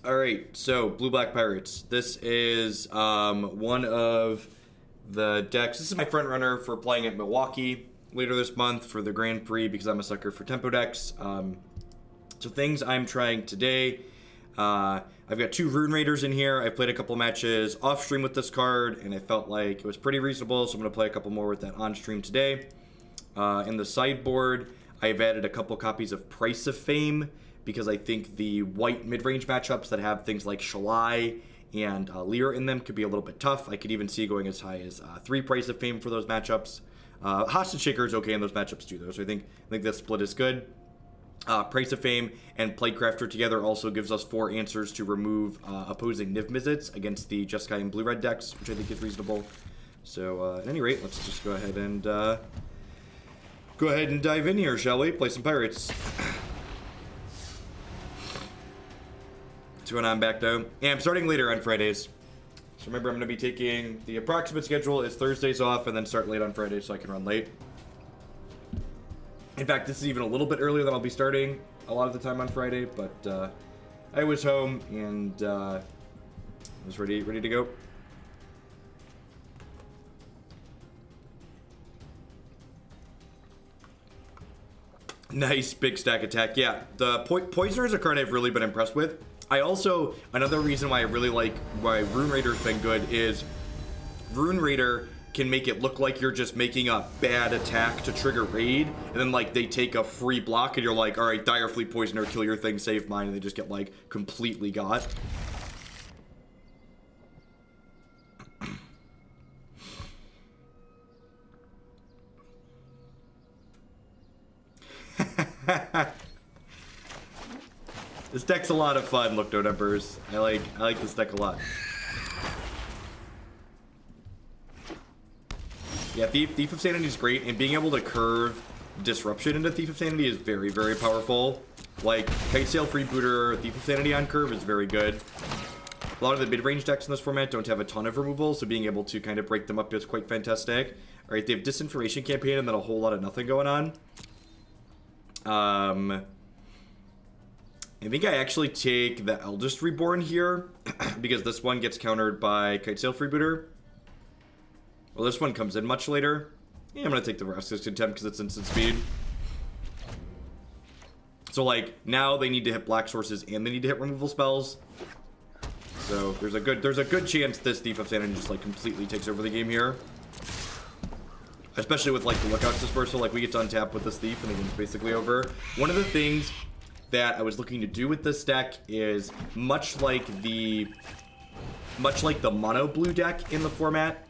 Alright, so Blue-Black Pirates. This is one of the decks. This is my front runner for playing at Milwaukee later this month for the Grand Prix because I'm a sucker for tempo decks. So things I'm trying today. I've got 2 Rune Raiders in here. I played a couple matches off stream with this card, and I felt like it was pretty reasonable, so I'm going to play a couple more with that on stream today. In the sideboard, I've added a couple copies of Price of Fame because I think the white mid-range matchups that have things like Shalai and Lear in them could be a little bit tough. I could even see going as high as 3 Price of Fame for those matchups. Hostage Shaker is okay in those matchups too, though, so I think that split is good. Price of Fame and Plaguecrafter together also gives us 4 answers to remove opposing Niv Mizzets against the Jeskai and Blue-Red decks, which I think is reasonable. So, at any rate, let's just go ahead and dive in here, shall we? Play some Pirates. What's going on back though? Yeah, I'm starting later on Fridays. So remember, I'm going to be taking the approximate schedule is Thursdays off and then start late on Fridays so I can run late. In fact, this is even a little bit earlier than I'll be starting a lot of the time on Friday, but I was home and was ready to go. Nice big stack attack. Yeah, the Poisoner is a card I've really been impressed with. I also, another reason why I really like why Rune Raider's been good is Rune Raider can make it look like you're just making a bad attack to trigger raid, and then like they take a free block and you're like, all right, Dire Fleet Poisoner, kill your thing, save mine, and they just get like completely got. This deck's a lot of fun, look, no numbers. I like this deck a lot. Yeah, Thief of Sanity is great, and being able to curve Disruption into Thief of Sanity is very, very powerful. Like, Kitesail Freebooter, Thief of Sanity on curve is very good. A lot of the mid-range decks in this format don't have a ton of removal, so being able to kind of break them up is quite fantastic. Alright, they have Disinformation Campaign and then a whole lot of nothing going on. I think I actually take the Eldest Reborn here, because this one gets countered by Kitesail Freebooter. Well, this one comes in much later. Yeah, I'm going to take the Restless Contempt because it's instant speed. So, like, now they need to hit black sources and they need to hit removal spells. So, there's a good chance this Thief of Sanity just, like, completely takes over the game here. Especially with, like, the Lookout's Dispersal. Like, we get to untap with this Thief and the game's basically over. One of the things that I was looking to do with this deck is much like the mono blue deck in the format,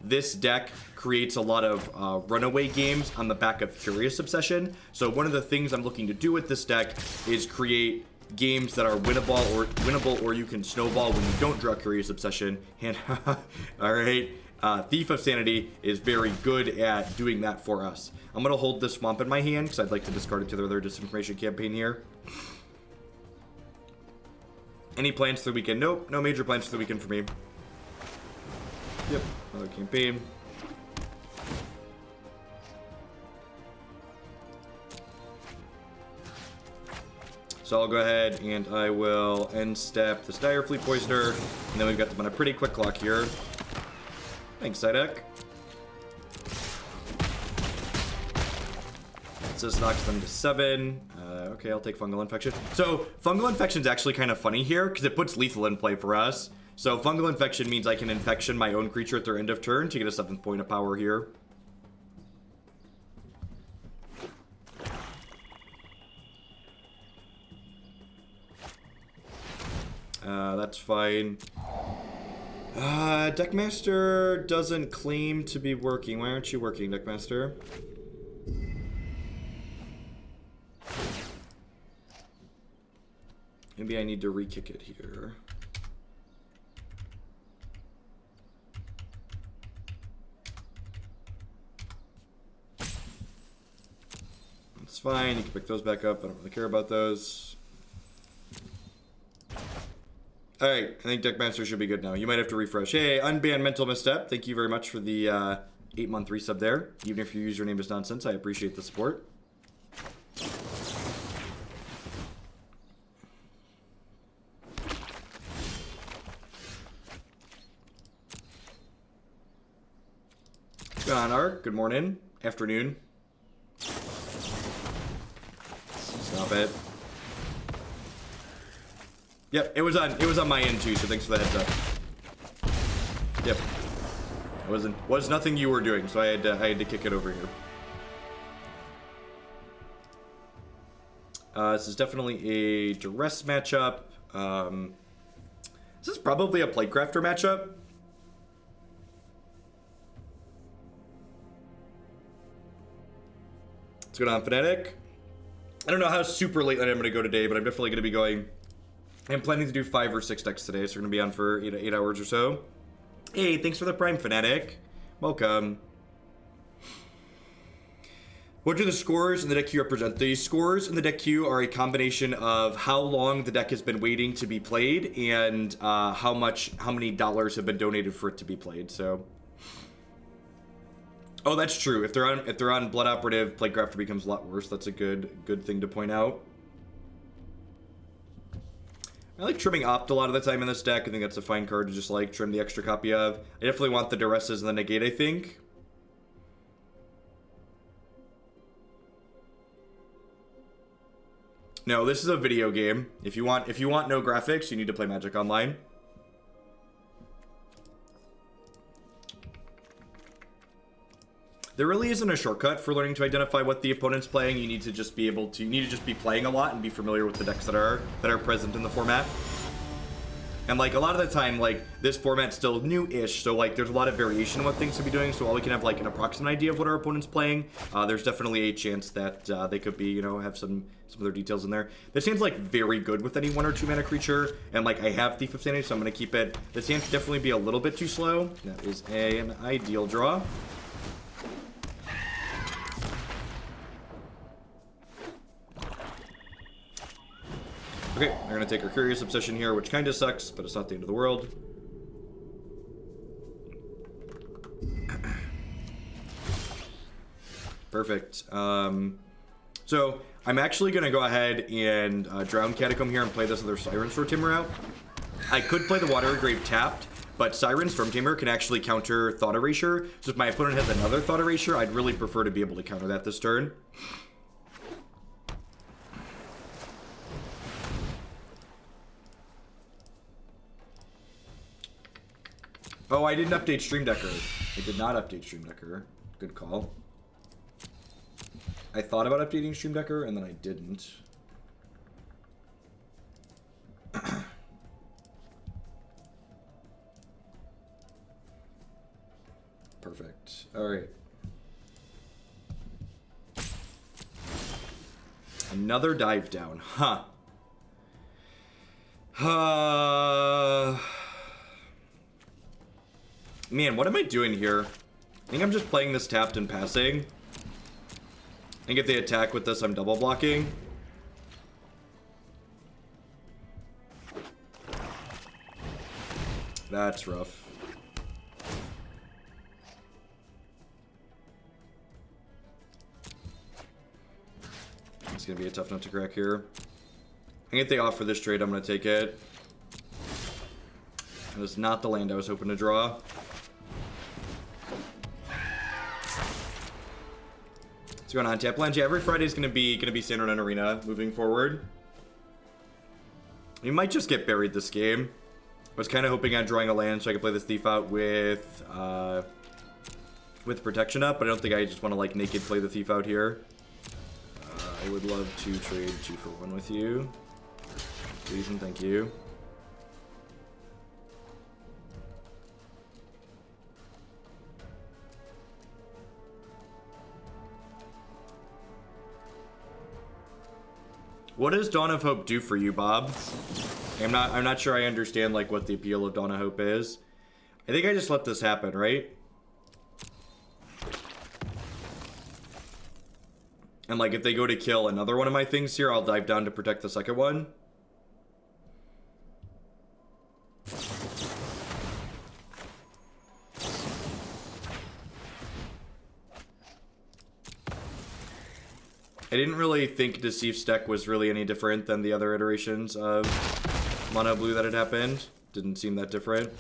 this deck creates a lot of runaway games on the back of Curious Obsession. So one of the things I'm looking to do with this deck is create games that are winnable or you can snowball when you don't draw Curious Obsession. And all right, Thief of Sanity is very good at doing that for us. I'm going to hold this Swamp in my hand because I'd like to discard it to their Disinformation Campaign here. Any plans for the weekend? Nope, no major plans for the weekend for me. Yep, another campaign. So I'll go ahead and I will end step this Dire Fleet Poisoner, and then we've got them on a pretty quick clock here. Thanks, Sidek. This knocks them to 7. Okay, I'll take Fungal Infection. So, Fungal Infection is actually kind of funny here, because it puts lethal in play for us. So, Fungal Infection means I can infection my own creature at their end of turn to get a 7th point of power here. That's fine. Deckmaster doesn't claim to be working. Why aren't you working, Deckmaster? Maybe I need to re-kick it here. That's fine. You can pick those back up. I don't really care about those. Alright, I think Deckmaster should be good now. You might have to refresh. Hey, Unbanned Mental Misstep. Thank you very much for the 8-month resub there. Even if your username is nonsense, I appreciate the support. going on, Ark? Good morning. Afternoon. Stop it. Yep, it was on my end too, so thanks for the heads up. Yep. Was nothing you were doing, so I had to kick it over here. This is definitely a Duress matchup. This is probably a Plaguecrafter matchup. What's going on, Fnatic? I don't know how super late I'm going to go today, but I'm definitely going to be going. I'm planning to do 5 or 6 decks today, so we're going to be on for 8 hours or so. Hey, thanks for the Prime, Fnatic. Welcome. What do the scores in the deck queue represent? The scores in the deck queue are a combination of how long the deck has been waiting to be played and how many dollars have been donated for it to be played. So, oh, that's true. If they're on Blood Operative, Plaguecrafter becomes a lot worse. That's a good thing to point out. I like trimming Opt a lot of the time in this deck. I think that's a fine card to just like trim the extra copy of. I definitely want the Duresses and the Negate, I think. No, this is a video game. If you want no graphics, you need to play Magic Online. There really isn't a shortcut for learning to identify what the opponent's playing. You need to just be playing a lot and be familiar with the decks that are present in the format. And like a lot of the time, like this format's still new-ish, so like there's a lot of variation in what things could be doing. So while we can have like an approximate idea of what our opponent's playing, there's definitely a chance that they could be, have some other details in there. This hand's like very good with any 1 or 2 mana creature, and like I have Thief of Sanity, so I'm gonna keep it. This hand should definitely be a little bit too slow. That is an ideal draw. Okay, we're gonna take our Curious Obsession here, which kind of sucks, but it's not the end of the world. Perfect. So I'm actually gonna go ahead and Drowned Catacomb here and play this other Siren Stormtamer out. I could play the Watery Grave tapped, but Siren Stormtamer can actually counter Thought Erasure. So if my opponent has another Thought Erasure, I'd really prefer to be able to counter that this turn. Oh, I didn't update Stream Decker. I did not update Stream Decker. Good call. I thought about updating Stream Decker, and then I didn't. Perfect. Alright. Another dive down. Huh. Man, what am I doing here? I think I'm just playing this tapped and passing. I think if they attack with this, I'm double blocking. That's rough. It's gonna be a tough nut to crack here. I think if they offer this trade, I'm gonna take it. That is not the land I was hoping to draw. What's going on, Tap Land? Yeah, every Friday is gonna be standard on Arena moving forward. You might just get buried this game. I was kind of hoping on drawing a land so I could play this Thief out with protection up, but I don't think I just want to like naked play the Thief out here. I would love to trade 2 for 1 with you. Please and thank you. What does Dawn of Hope do for you, Bob? I'm not sure I understand like what the appeal of Dawn of Hope is. I think I just let this happen, right? And like if they go to kill another one of my things here, I'll dive down to protect the second one. I didn't really think Deceif's deck was really any different than the other iterations of Mono Blue that had happened. Didn't seem that different.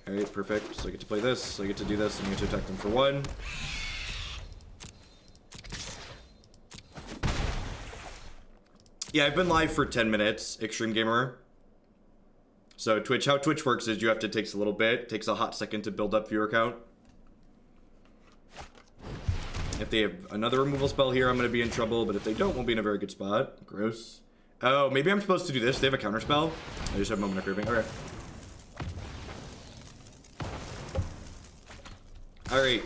Alright, perfect. So I get to play this, so I get to do this, and I get to attack them for 1. Yeah, I've been live for 10 minutes, Extreme Gamer. So Twitch, how Twitch works is you have to take a little bit. It takes a hot second to build up viewer count. If they have another removal spell here, I'm going to be in trouble, but if they don't, we'll be in a very good spot. Gross. Oh, maybe I'm supposed to do this. They have a counter spell. I just have Moment of Craving. Okay. Alright.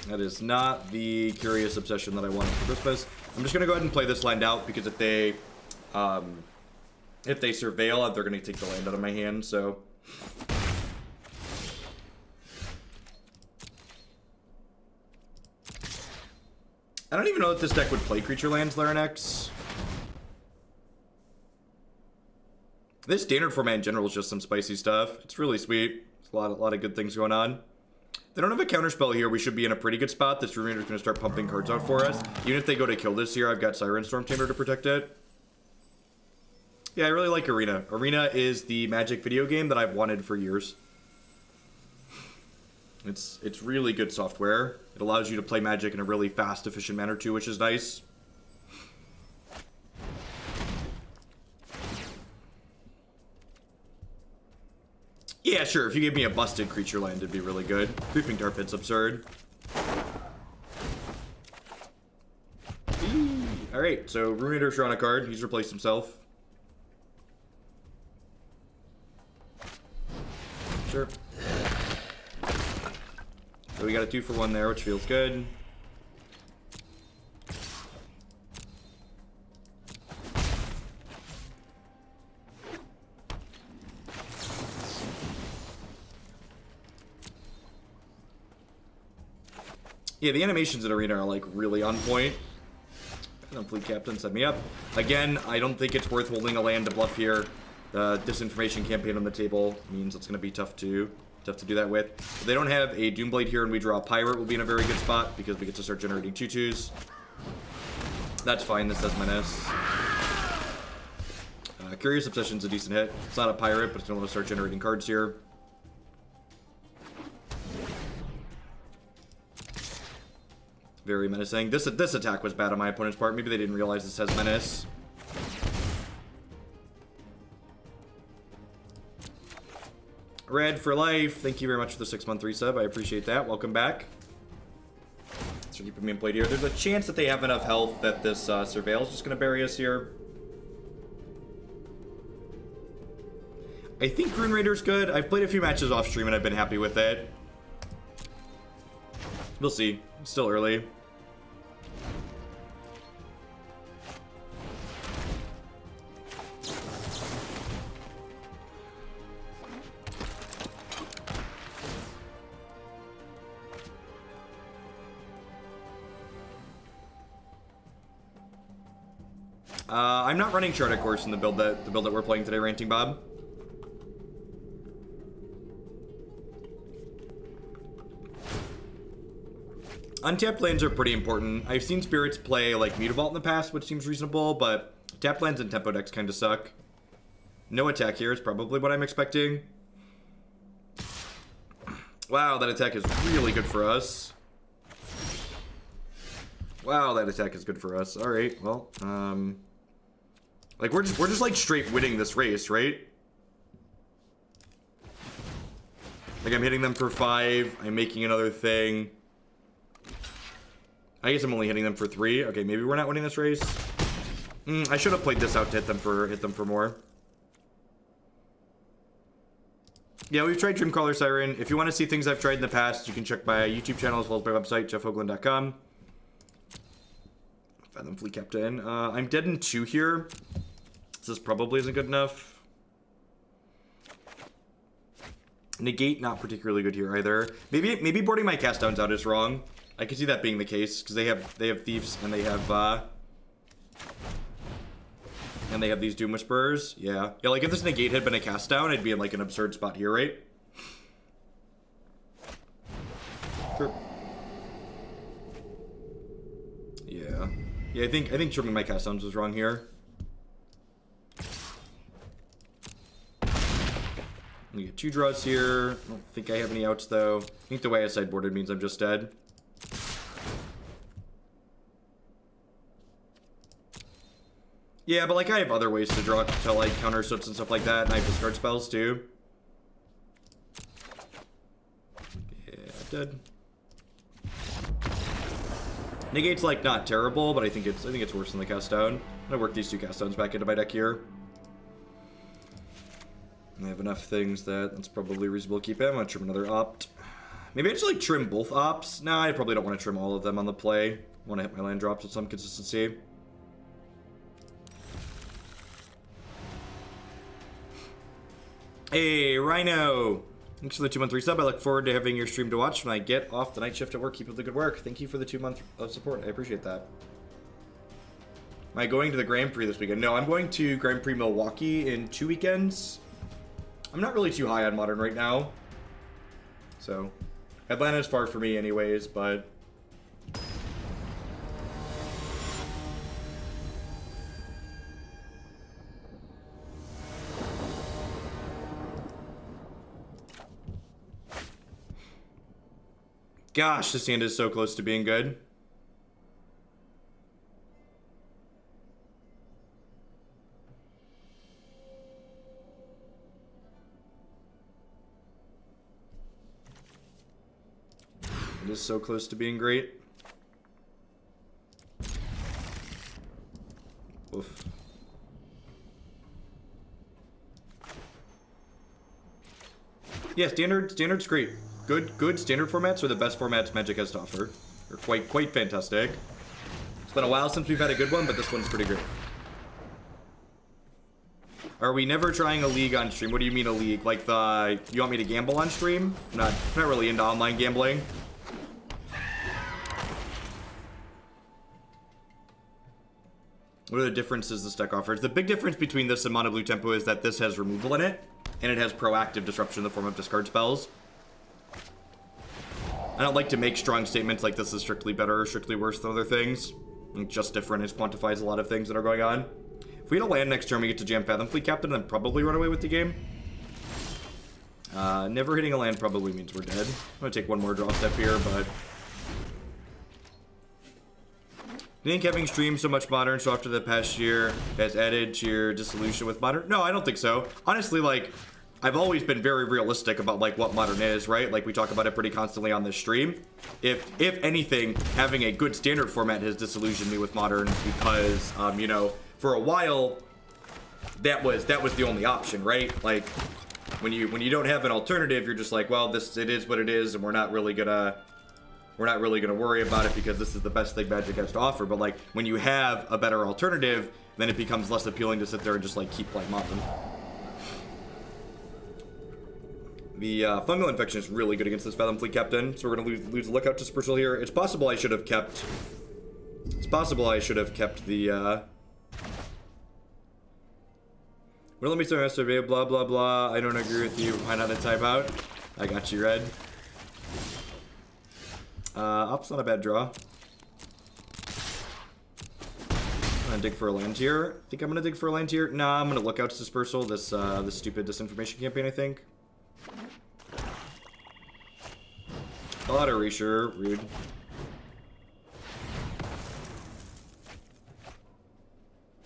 That is not the curious obsession that I wanted for Christmas. I'm just going to go ahead and play this land out, because if they surveil, they're going to take the land out of my hand, so... I don't even know that this deck would play creature lands, Larinax. This standard format in general is just some spicy stuff. It's really sweet. There's a lot of good things going on. They don't have a counterspell here. We should be in a pretty good spot. This Rune Raider's going to start pumping cards out for us. Even if they go to kill this here, I've got Siren Stormtamer to protect it. Yeah, I really like Arena. Arena is the Magic video game that I've wanted for years. It's really good software. It allows you to play Magic in a really fast, efficient manner too, which is nice. Yeah, sure. If you gave me a busted creature land, it'd be really good. Creeping Tar Pit's absurd. Alright, so Rune Raider's drawn a card. He's replaced himself. Sure. So we got a 2-for-1 there, which feels good. Yeah, the animations in Arena are like really on point. Fleet Captain set me up. Again, I don't think it's worth holding a land to bluff here. The disinformation campaign on the table means it's going to be tough to do that with. If they don't have a Doomblade here and we draw a Pirate, we'll be in a very good spot because we get to start generating 2/2s. That's fine. This has Menace. Curious Obsession's a decent hit. It's not a Pirate, but it's going to start generating cards here. Very menacing. This attack was bad on my opponent's part. Maybe they didn't realize this has Menace. Red for life. Thank you very much for the 6-month resub. I appreciate that. Welcome back. So keeping me in play here. There's a chance that they have enough health that this Surveil's just going to bury us here. I think Rune Raider's good. I've played a few matches off stream and I've been happy with it. We'll see. It's still early. I'm not running Chart Course in the build that we're playing today, Ranting Bob. Untapped lands are pretty important. I've seen Spirits play like Mutavault in the past, which seems reasonable, but tapped lands and tempo decks kind of suck. No attack here is probably what I'm expecting. Wow, that attack is really good for us. Wow, that attack is good for us. All right, well, like we're just like straight winning this race, right? Like I'm hitting them for 5. I'm making another thing. I guess I'm only hitting them for 3. Okay, maybe we're not winning this race. I should have played this out to hit them for more. Yeah, we've tried Dreamcaller Siren. If you want to see things I've tried in the past, you can check my YouTube channel as well as my website, jeffhoagland.com. Fathom Fleet Captain. I'm dead in 2 here. This probably isn't good enough. Negate, not particularly good here either. Maybe boarding my cast downs out is wrong. I can see that being the case because they have Thieves and they have these Doom Whisperers. Yeah, like if this Negate had been a cast down, I'd be in like an absurd spot here, right? Sure. Yeah, I think trimming my cast downs was wrong here. We get 2 draws here. I don't think I have any outs, though. I think the way I sideboarded means I'm just dead. Yeah, but, like, I have other ways to draw to, like, counter soats and stuff like that, and I have discard spells, too. Yeah, dead. Negate's, like, not terrible, but I think it's worse than the cast down. I'm gonna work these 2 cast downs back into my deck here. I have enough things that's probably reasonable to keep in. I'm gonna trim another opt. Maybe I just like trim both ops. Nah, I probably don't want to trim all of them on the play. I want to hit my land drops with some consistency. Hey, Rhino! Thanks for the 2-month resub. I look forward to having your stream to watch when I get off the night shift at work. Keep up the good work. Thank you for the 2 months of support. I appreciate that. Am I going to the Grand Prix this weekend? No, I'm going to Grand Prix Milwaukee in 2 weekends. I'm not really too high on Modern right now. So, Atlanta's far for me anyways, but... Gosh, this hand is so close to being good. It is so close to being great. Oof. Yeah, standard's great. Good standard formats are the best formats Magic has to offer. They're quite fantastic. It's been a while since we've had a good one, but this one's pretty great. Are we never trying a league on stream? What do you mean a league? Like you want me to gamble on stream? Not really into online gambling. What are the differences this deck offers? The big difference between this and Mono Blue Tempo is that this has removal in it, and it has proactive disruption in the form of discard spells. I don't like to make strong statements like this is strictly better or strictly worse than other things. It's just different. It quantifies a lot of things that are going on. If we hit a land next turn, we get to jam Fathom Fleet Captain and then probably run away with the game. Never hitting a land probably means we're dead. I'm going to take one more draw step here, but... Do you think having streamed so much Modern so after the past year has added to your disillusion with Modern? No, I don't think so. Honestly, like, I've always been very realistic about, like, what Modern is, right? Like, we talk about it pretty constantly on this stream. If anything, having a good standard format has disillusioned me with Modern because, you know, for a while, that was the only option, right? Like, when you don't have an alternative, you're just like, well, it is what it is, and we're not really gonna worry about it because this is the best thing Magic has to offer. But like, when you have a better alternative, then it becomes less appealing to sit there and just like keep playing Modern. The Fungal Infection is really good against this Fathom Fleet Captain, so we're gonna lose the Lookout Dispersal here. It's possible I should have kept the well, let me start master blah blah blah. I don't agree with you. Why not a timeout? I got you, Red. Op's not a bad draw. I'm gonna dig for a land here. I think I'm gonna dig for a land here. Nah, I'm gonna Lookout Dispersal this stupid disinformation campaign, I think. Auto Erasure, rude.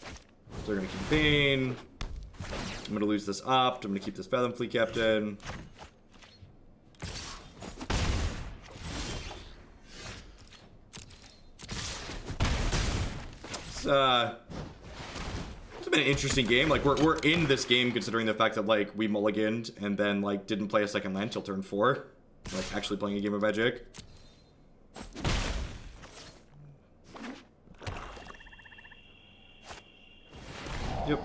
So they're gonna campaign. I'm gonna lose this opt. I'm gonna keep this Fathom Fleet Captain. It's been an interesting game. Like we're in this game considering the fact that like we mulliganed and then like didn't play a second land till turn 4. Like actually playing a game of Magic. Yep.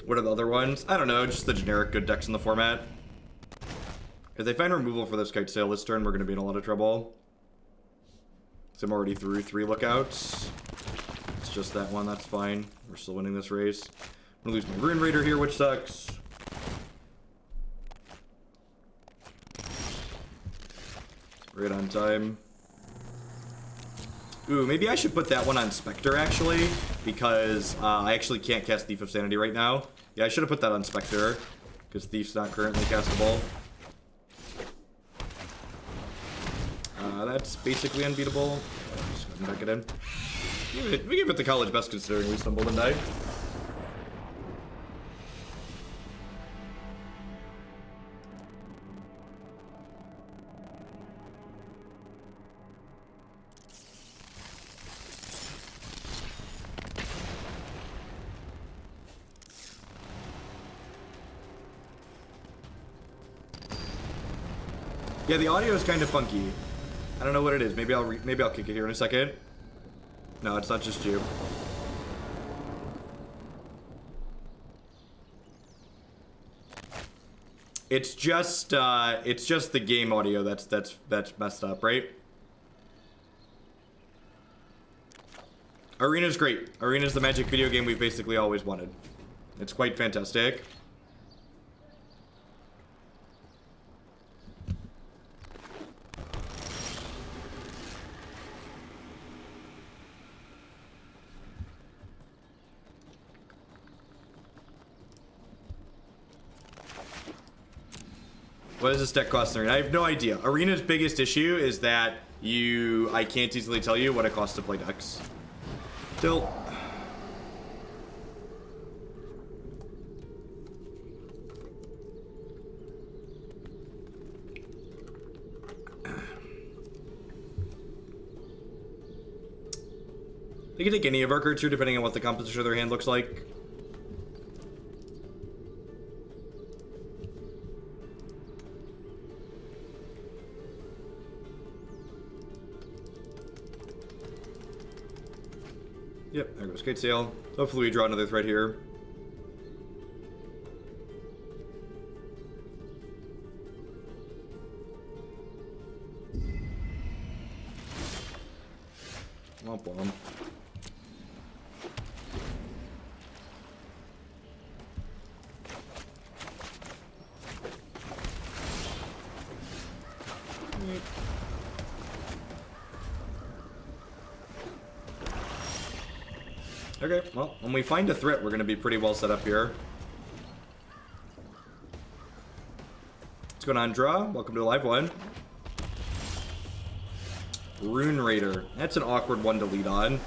What are the other ones? I don't know, just the generic good decks in the format. If they find removal for this Kitesail this turn, we're going to be in a lot of trouble. So I'm already through 3 lookouts. It's just that one, that's fine. We're still winning this race. I'm going to lose my Rune Raider here, which sucks. Right on time. Ooh, maybe I should put that one on Spectre, actually, because I actually can't cast Thief of Sanity right now. Yeah, I should have put that on Spectre, because Thief's not currently castable. That's basically unbeatable. Just go and back it in. We give it the college best considering we stumbled and died. Yeah, the audio is kind of funky. I don't know what it is. Maybe I'll kick it here in a second. No, it's not just you. It's just the game audio that's messed up, right? Arena's great. Arena's the Magic video game we've basically always wanted. It's quite fantastic. What does this deck cost in Arena? I have no idea. Arena's biggest issue is that I can't easily tell you what it costs to play decks. Still. They can take any of our cards here depending on what the composition of their hand looks like. Yep, there goes Kitesail. Hopefully we draw another threat here. Womp womp. Okay, well, when we find a threat, we're going to be pretty well set up here. What's going on, Draw? Welcome to the live one. Rune Raider. That's an awkward one to lead on.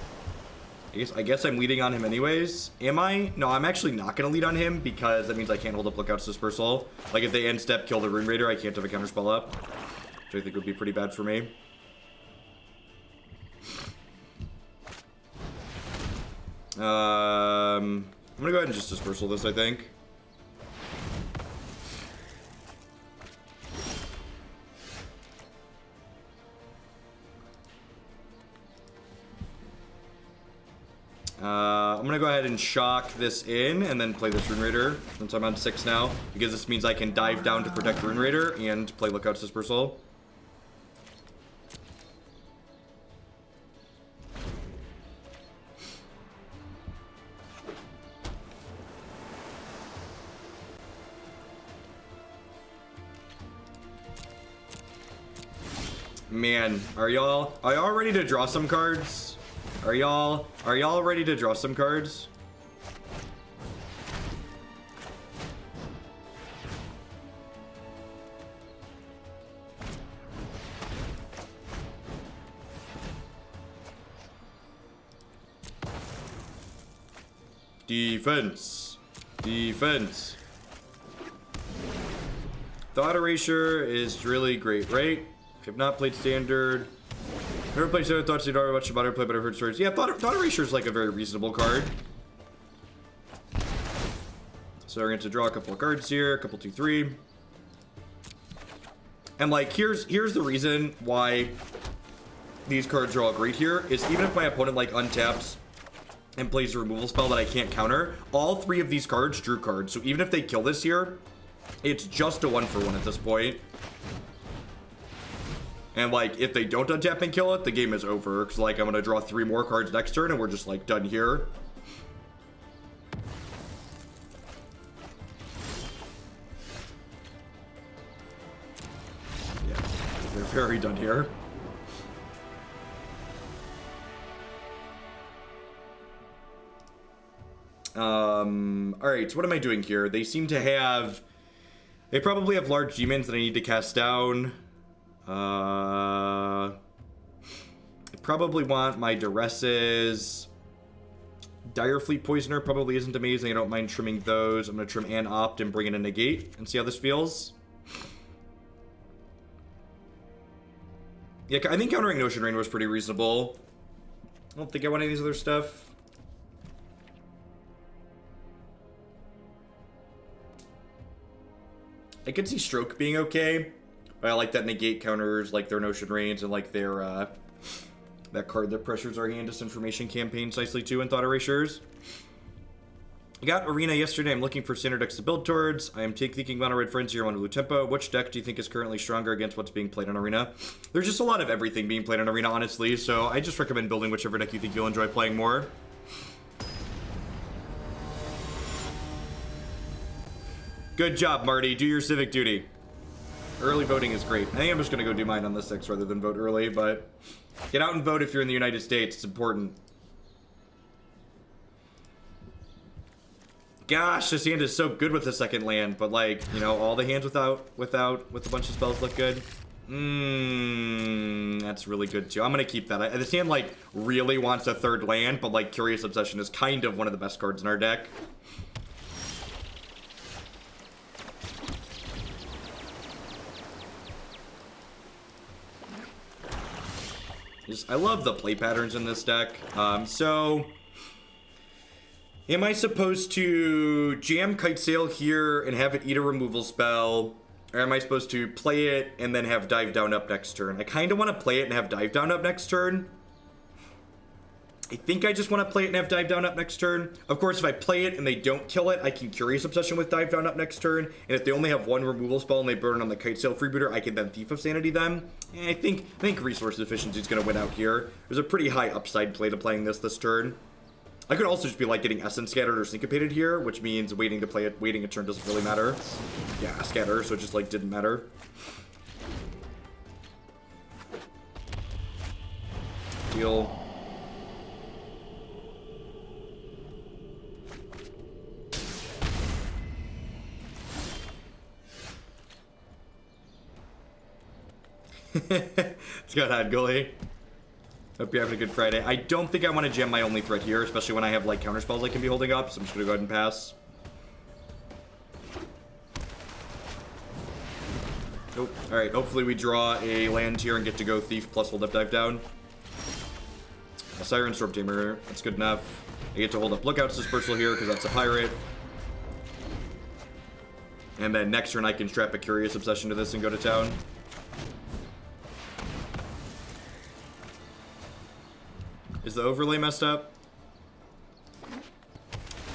I guess I'm leading on him anyways. Am I? No, I'm actually not going to lead on him because that means I can't hold up Lookout's Dispersal. Like, if they end step kill the Rune Raider, I can't have a counterspell up. Which I think would be pretty bad for me. I'm gonna go ahead and just Dispersal this, I think. I'm gonna go ahead and shock this in and then play this Rune Raider since I'm on 6 now, because this means I can dive down to protect Rune Raider and play Lookout's Dispersal. Man, are y'all ready to draw some cards? Are y'all ready to draw some cards? Defense. Defense. Thought Erasure is really great, right? I've not played Standard. Never played Standard. Thought Standard much about it. Play, but I've heard stories. Yeah, Thought Erasure is like a very reasonable card. So we're going to draw a couple of cards here. A couple, 2, 3. And like, here's the reason why these cards are all great here. Is even if my opponent like untaps and plays a removal spell that I can't counter, all 3 of these cards drew cards. So even if they kill this here, it's just a 1-for-1 at this point. And, like, if they don't untap and kill it, the game is over. Because, like, I'm going to draw 3 more cards next turn, and we're just, like, done here. Yeah, they're very done here. Alright, so what am I doing here? They seem to have... They probably have large demons that I need to cast down. I probably want my Duresses. Direfleet Poisoner probably isn't amazing. I don't mind trimming those. I'm going to trim and opt and bring in a Negate and see how this feels. Yeah, I think countering Notion Rain was pretty reasonable. I don't think I want any of these other stuff. I could see Stroke being okay, but I like that Negate counters, like their Notion Rains, and like their, that card that pressures our hand disinformation campaigns nicely too, and Thought Erasures. I got Arena yesterday. I'm looking for standard decks to build towards. I am thinking Mono Red Frenzy or Mono Blue Tempo. Which deck do you think is currently stronger against what's being played on Arena? There's just a lot of everything being played on Arena, honestly, so I just recommend building whichever deck you think you'll enjoy playing more. Good job, Marty. Do your civic duty. Early voting is great. I think I'm just going to go do mine on the 6th rather than vote early, but get out and vote if you're in the United States. It's important. Gosh, this hand is so good with the second land, but like, you know, all the hands with a bunch of spells look good. That's really good too. I'm going to keep that. This hand like really wants a third land, but like Curious Obsession is kind of one of the best cards in our deck. I love the play patterns in this deck. So, am I supposed to jam Kitesail here and have it eat a removal spell? Or am I supposed to play it and then have Dive Down up next turn? I kind of want to play it and have Dive Down up next turn. I think I just want to play it and have Dive Down up next turn. Of course, if I play it and they don't kill it, I can Curious Obsession with Dive Down up next turn. And if they only have one removal spell and they burn on the Kitesail Freebooter, I can then Thief of Sanity them. And I think Resource Efficiency is going to win out here. There's a pretty high upside play to playing this turn. I could also just be like getting Essence Scattered or Syncopated here, which means waiting to play it, waiting a turn doesn't really matter. Yeah, Scatter, so it just like didn't matter. Deal. Let's go ahead, Gully. Hope you're having a good Friday. I don't think I want to jam my only threat here, especially when I have like counter spells I can be holding up, so I'm just gonna go ahead and pass. Nope. Alright, hopefully we draw a land here and get to go Thief plus hold up Dive Down. A Siren Stormtamer, that's good enough. I get to hold up Lookout's Dispersal here because that's a pirate. And then next turn I can strap a Curious Obsession to this and go to town. Is the overlay messed up?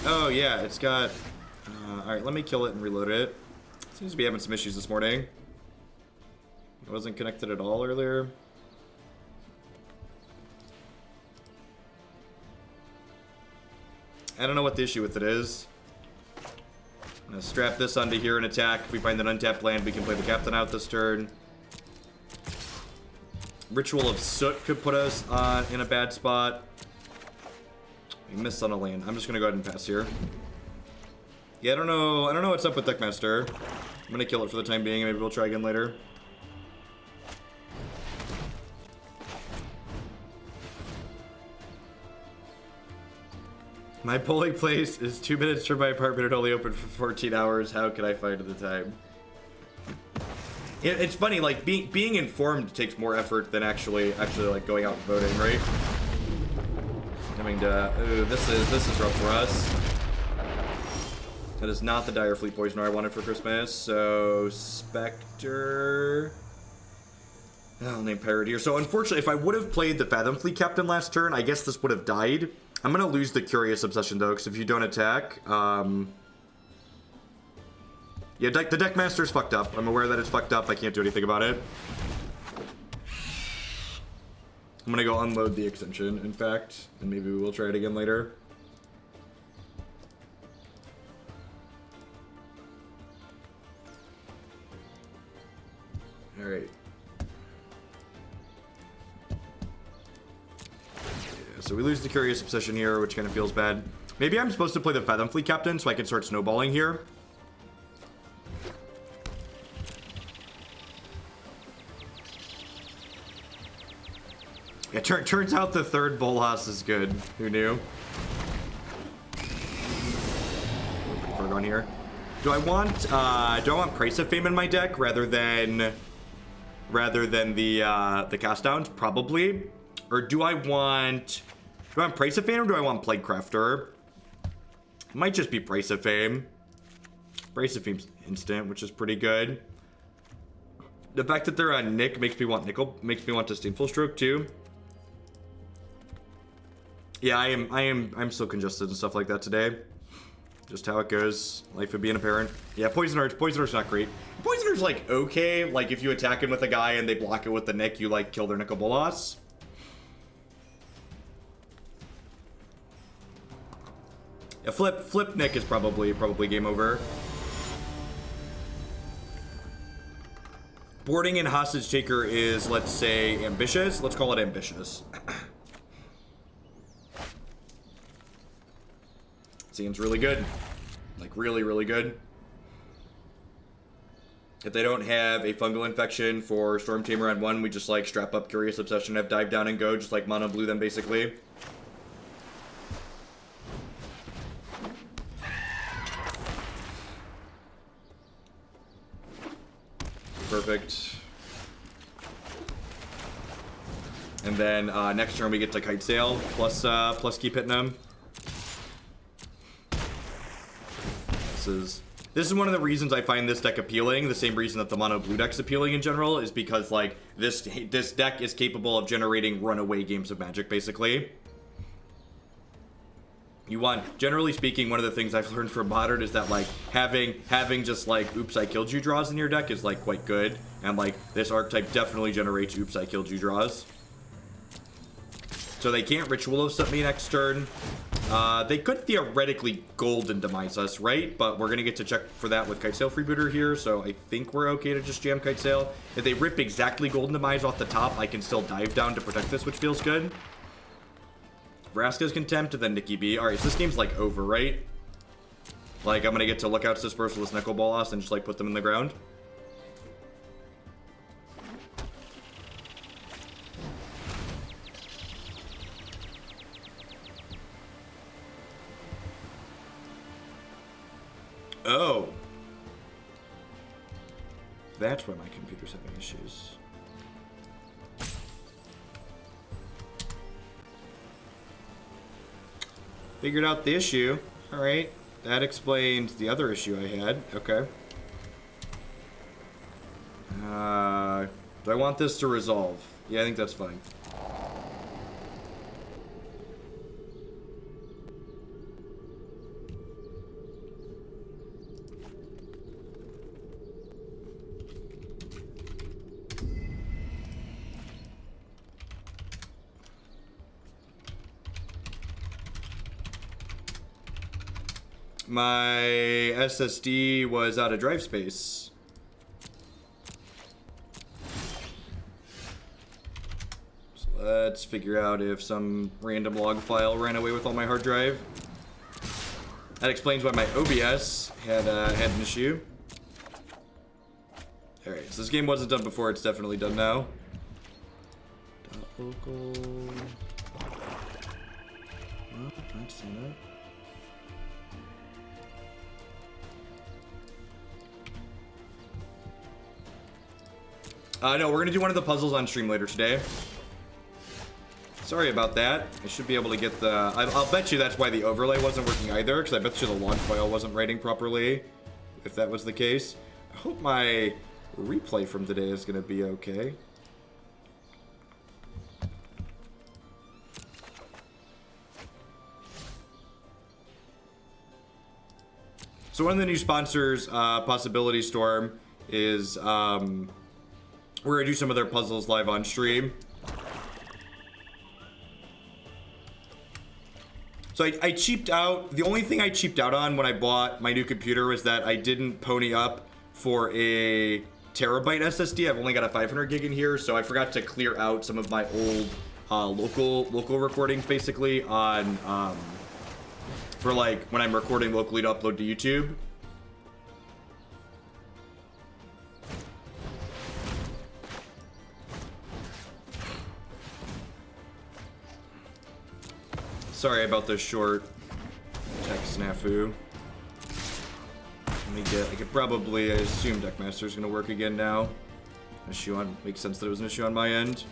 Oh yeah, it's got... Alright, let me kill it and reload it. Seems to be having some issues this morning. It wasn't connected at all earlier. I don't know what the issue with it is. I'm gonna strap this onto here and attack. If we find an untapped land, we can play the captain out this turn. Ritual of Soot could put us in a bad spot. We missed on a land. I'm just gonna go ahead and pass here. Yeah, I don't know what's up with Deckmaster. I'm gonna kill it for the time being, and maybe we'll try again later. My polling place is 2 minutes from my apartment and only open for 14 hours. How can I find the time? It's funny, like being informed takes more effort than actually like going out and voting, right? Coming to this is rough for us. That is not the Direfleet Poisoner I wanted for Christmas. So Spectre. I'll name Pirate here. So unfortunately, if I would have played the Fathom Fleet Captain last turn, I guess this would have died. I'm gonna lose the Curious Obsession though, because if you don't attack, yeah, the Deckmaster's fucked up. I'm aware that it's fucked up. I can't do anything about it. I'm gonna go unload the extension, in fact, and maybe we will try it again later. Alright. Yeah, so we lose the Curious Obsession here, which kind of feels bad. Maybe I'm supposed to play the Fathom Fleet Captain so I can start snowballing here. It turns out the third Bolas is good. Who knew? Pretty far gone here. Do I want Price of Fame in my deck rather than the cast downs? Probably. Or do I want Price of Fame or do I want Plaguecrafter? Might just be Price of Fame. Price of Fame's instant, which is pretty good. The fact that they're on Nick makes me want Disdainful Stroke too. Yeah, I'm so congested and stuff like that today. Just how it goes. Life of being a parent. Yeah, Poisoner's not great. Poisoner's like okay. Like if you attack him with a guy and they block it with the Nick, you like kill their Nicol Bolas. Yeah, flip Nick is probably game over. Boarding and Hostage Taker is, let's say, ambitious. Let's call it ambitious. Seems really good. Like, really, really good. If they don't have a Fungal Infection for Stormtamer on 1, we just, like, strap up Curious Obsession, have Dive Down and Go, just, like, mono blue them, basically. Perfect. And then next turn we get to Kitesail plus keep hitting them. This is one of the reasons I find this deck appealing. The same reason that the mono blue deck's appealing in general is because like this deck is capable of generating runaway games of Magic basically. You want, generally speaking, one of the things I've learned from Modern is that like having just like oops I killed you draws in your deck is like quite good, and like this archetype definitely generates oops I killed you draws. So they can't Ritual of me next turn. They could theoretically Golden Demise us, right? But we're gonna get to check for that with Kitesail Freebooter here, so I think we're okay to just jam Kitesail. If they rip exactly Golden Demise off the top, I can still dive down to protect this, which feels good. Vraska's Contempt, and then Nikki B. Alright, so this game's like over, right? Like, I'm gonna get to Lookout's Dispersal this Nicol Bolas and just like put them in the ground. Oh. That's why my computer's having issues. Figured out the issue. Alright. That explains the other issue I had. Okay. Do I want this to resolve? Yeah, I think that's fine. My SSD was out of drive space. So let's figure out if some random log file ran away with all my hard drive. That explains why my OBS had an issue. Alright, so this game wasn't done before, it's definitely done now. .local. Well, can I see that? No, we're gonna do one of the puzzles on stream later today. Sorry about that. I should be able to get the... I'll bet you that's why the overlay wasn't working either, because I bet you the log file wasn't writing properly, if that was the case. I hope my replay from today is gonna be okay. So one of the new sponsors, Possibility Storm, is... we're gonna do some of their puzzles live on stream. So I cheaped out. The only thing I cheaped out on when I bought my new computer was that I didn't pony up for a terabyte SSD. I've only got a 500 gig in here, so I forgot to clear out some of my old local recordings, basically on for like when I'm recording locally to upload to YouTube. Sorry about this short tech snafu. Let me get, I could probably, I assume Deckmaster's gonna work again now. Issue on, makes sense that it was an issue on my end.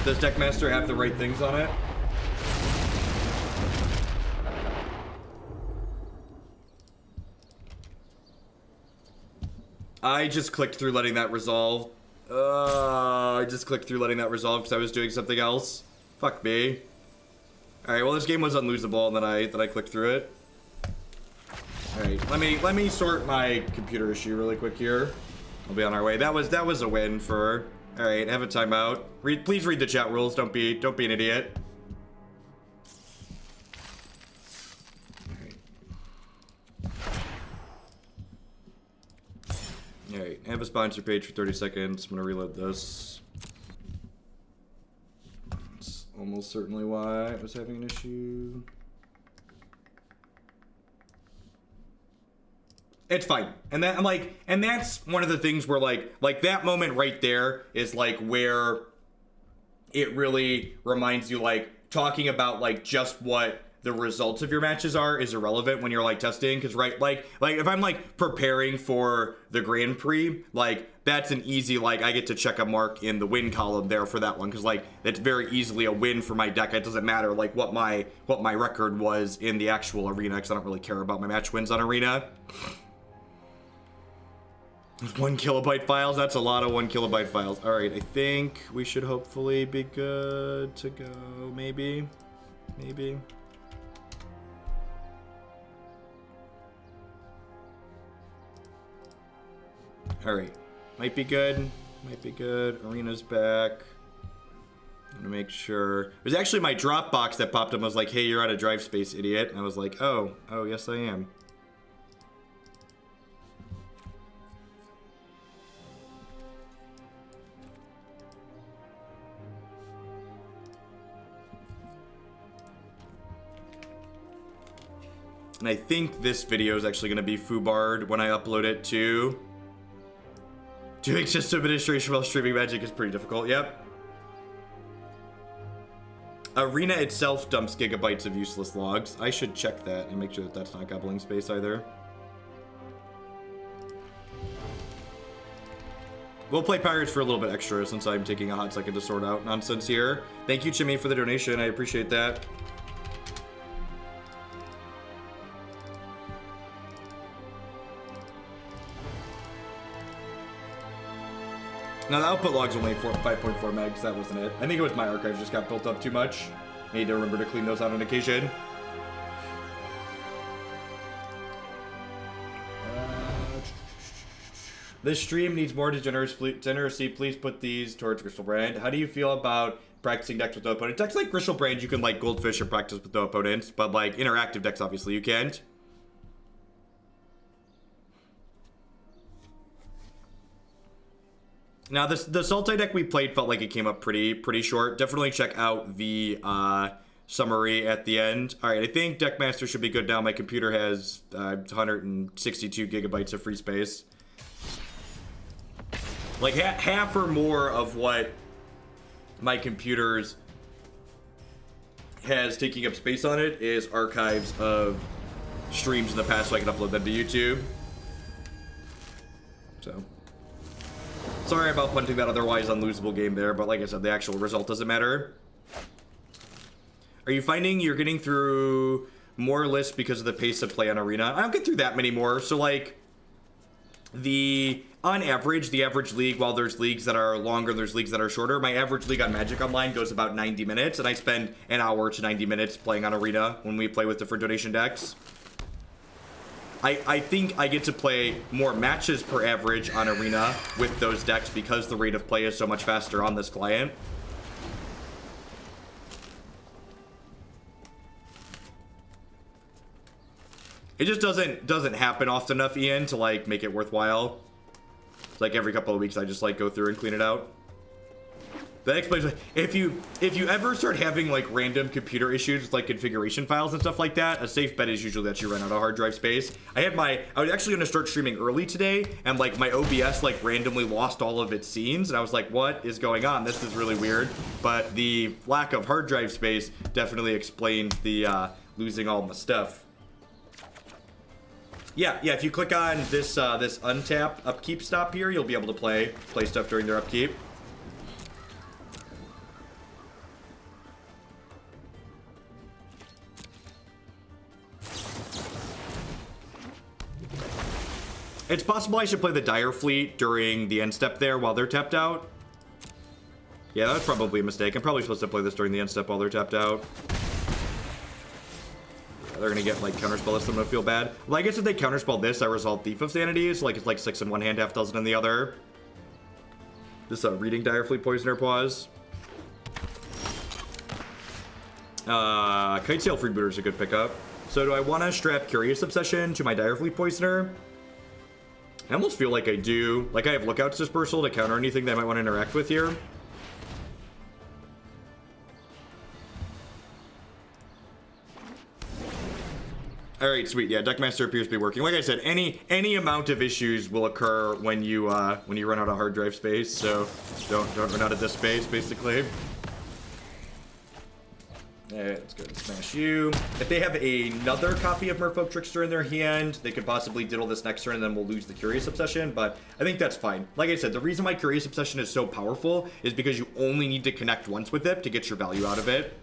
Does Deckmaster have the right things on it? I just clicked through letting that resolve. I just clicked through letting that resolve because I was doing something else. Fuck me. Alright, well this game was unlosable and then I clicked through it. Alright, let me sort my computer issue really quick here. I'll be on our way. That was a win for. Alright, have a timeout. Please read the chat rules, don't be an idiot. Alright, have a sponsor page for 30 seconds. I'm gonna reload this. That's almost certainly why I was having an issue. It's fine. And that I'm like, and that's one of the things where like that moment right there is like where it really reminds you, like, talking about like just what the results of your matches are is irrelevant when you're like testing, because right, like if I'm like preparing for the Grand Prix, like that's an easy, like I get to check a mark in the win column there for that one, because like it's very easily a win for my deck. It doesn't matter like what my record was in the actual arena, because I don't really care about my match wins on arena. 1 kilobyte files, that's a lot of 1 kilobyte files. All right, I think we should hopefully be good to go. Maybe. All right, might be good. Arena's back. I'm gonna make sure. It was actually my Dropbox that popped up and was like, hey, you're out of drive space, idiot. And I was like, oh, yes I am. And I think this video is actually going to be foobarred when I upload it to... Doing system administration while streaming Magic is pretty difficult, yep. Arena itself dumps gigabytes of useless logs. I should check that and make sure that that's not gobbling space either. We'll play Pirates for a little bit extra since I'm taking a hot second to sort out nonsense here. Thank you, Jimmy, for the donation. I appreciate that. Now the output log's only 5.4 megs, that wasn't it. I think it was my archives just got built up too much. Need to remember to clean those out on occasion. This stream needs more degeneracy. Please put these towards Crystal Brand. How do you feel about practicing decks with the opponent? Decks like Crystal Brand, you can like Goldfish or practice with the opponents, but like interactive decks, obviously you can't. Now, the Sultai deck we played felt like it came up pretty short. Definitely check out the summary at the end. All right, I think Deckmaster should be good now. My computer has 162 gigabytes of free space. Like half or more of what my computer's has taking up space on it is archives of streams in the past, so I can upload them to YouTube. So... sorry about punting that otherwise unlosable game there, but like I said, the actual result doesn't matter. Are you finding you're getting through more lists because of the pace of play on Arena? I don't get through that many more. So like, on average, the average league, while there's leagues that are longer, there's leagues that are shorter, my average league on Magic Online goes about 90 minutes, and I spend an hour to 90 minutes playing on Arena when we play with different donation decks. I think I get to play more matches per average on Arena with those decks because the rate of play is so much faster on this client. It just doesn't happen often enough, Ian, to like make it worthwhile. It's like every couple of weeks I just like go through and clean it out. That explains, if you ever start having like random computer issues with like configuration files and stuff like that, a safe bet is usually that you run out of hard drive space. I was actually going to start streaming early today, and like my OBS like randomly lost all of its scenes, and I was like, what is going on? This is really weird. But the lack of hard drive space definitely explains the losing all my stuff. Yeah, if you click on this this untap upkeep stop here, you'll be able to play stuff during their upkeep. It's possible I should play the Dire Fleet during the end step there while they're tapped out. Yeah, that's probably a mistake. I'm probably supposed to play this during the end step while they're tapped out. Yeah, they're gonna get like counterspell this, I'm gonna feel bad. Well, I guess if they counterspell this, I resolve Thief of Sanity, so like it's like 6 in one hand, half dozen in the other. This reading Dire Fleet Poisoner pause. Kitesail Freebooter is a good pickup. So do I want to strap Curious Obsession to my Dire Fleet Poisoner? I almost feel like I do. Like I have Lookout's Dispersal to counter anything that I might want to interact with here. Alright, sweet. Yeah, Deckmaster appears to be working. Like I said, any amount of issues will occur when you run out of hard drive space, so don't run out of this space, basically. Alright, let's go and smash you. If they have another copy of Merfolk Trickster in their hand, they could possibly diddle this next turn and then we'll lose the Curious Obsession, but I think that's fine. Like I said, the reason why Curious Obsession is so powerful is because you only need to connect once with it to get your value out of it.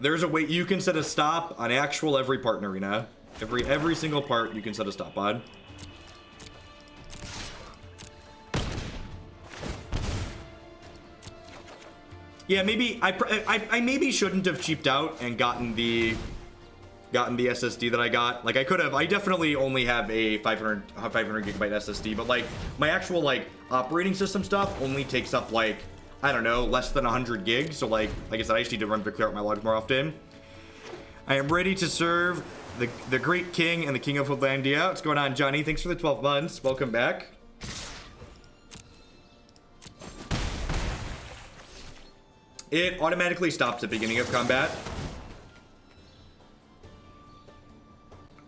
There's a way you can set a stop on actual every part in Arena. Every single part you can set a stop on. Yeah, maybe I maybe shouldn't have cheaped out and gotten the SSD that I got. Like I could have. I definitely only have a 500 gigabyte SSD, but like my actual like operating system stuff only takes up like, I don't know, less than 100 gigs. So like I said, I just need to run to clear out my logs more often. I am ready to serve the great king and the king of Woodlandia. What's going on, Johnny? Thanks for the 12 months. Welcome back. It automatically stops at the beginning of combat.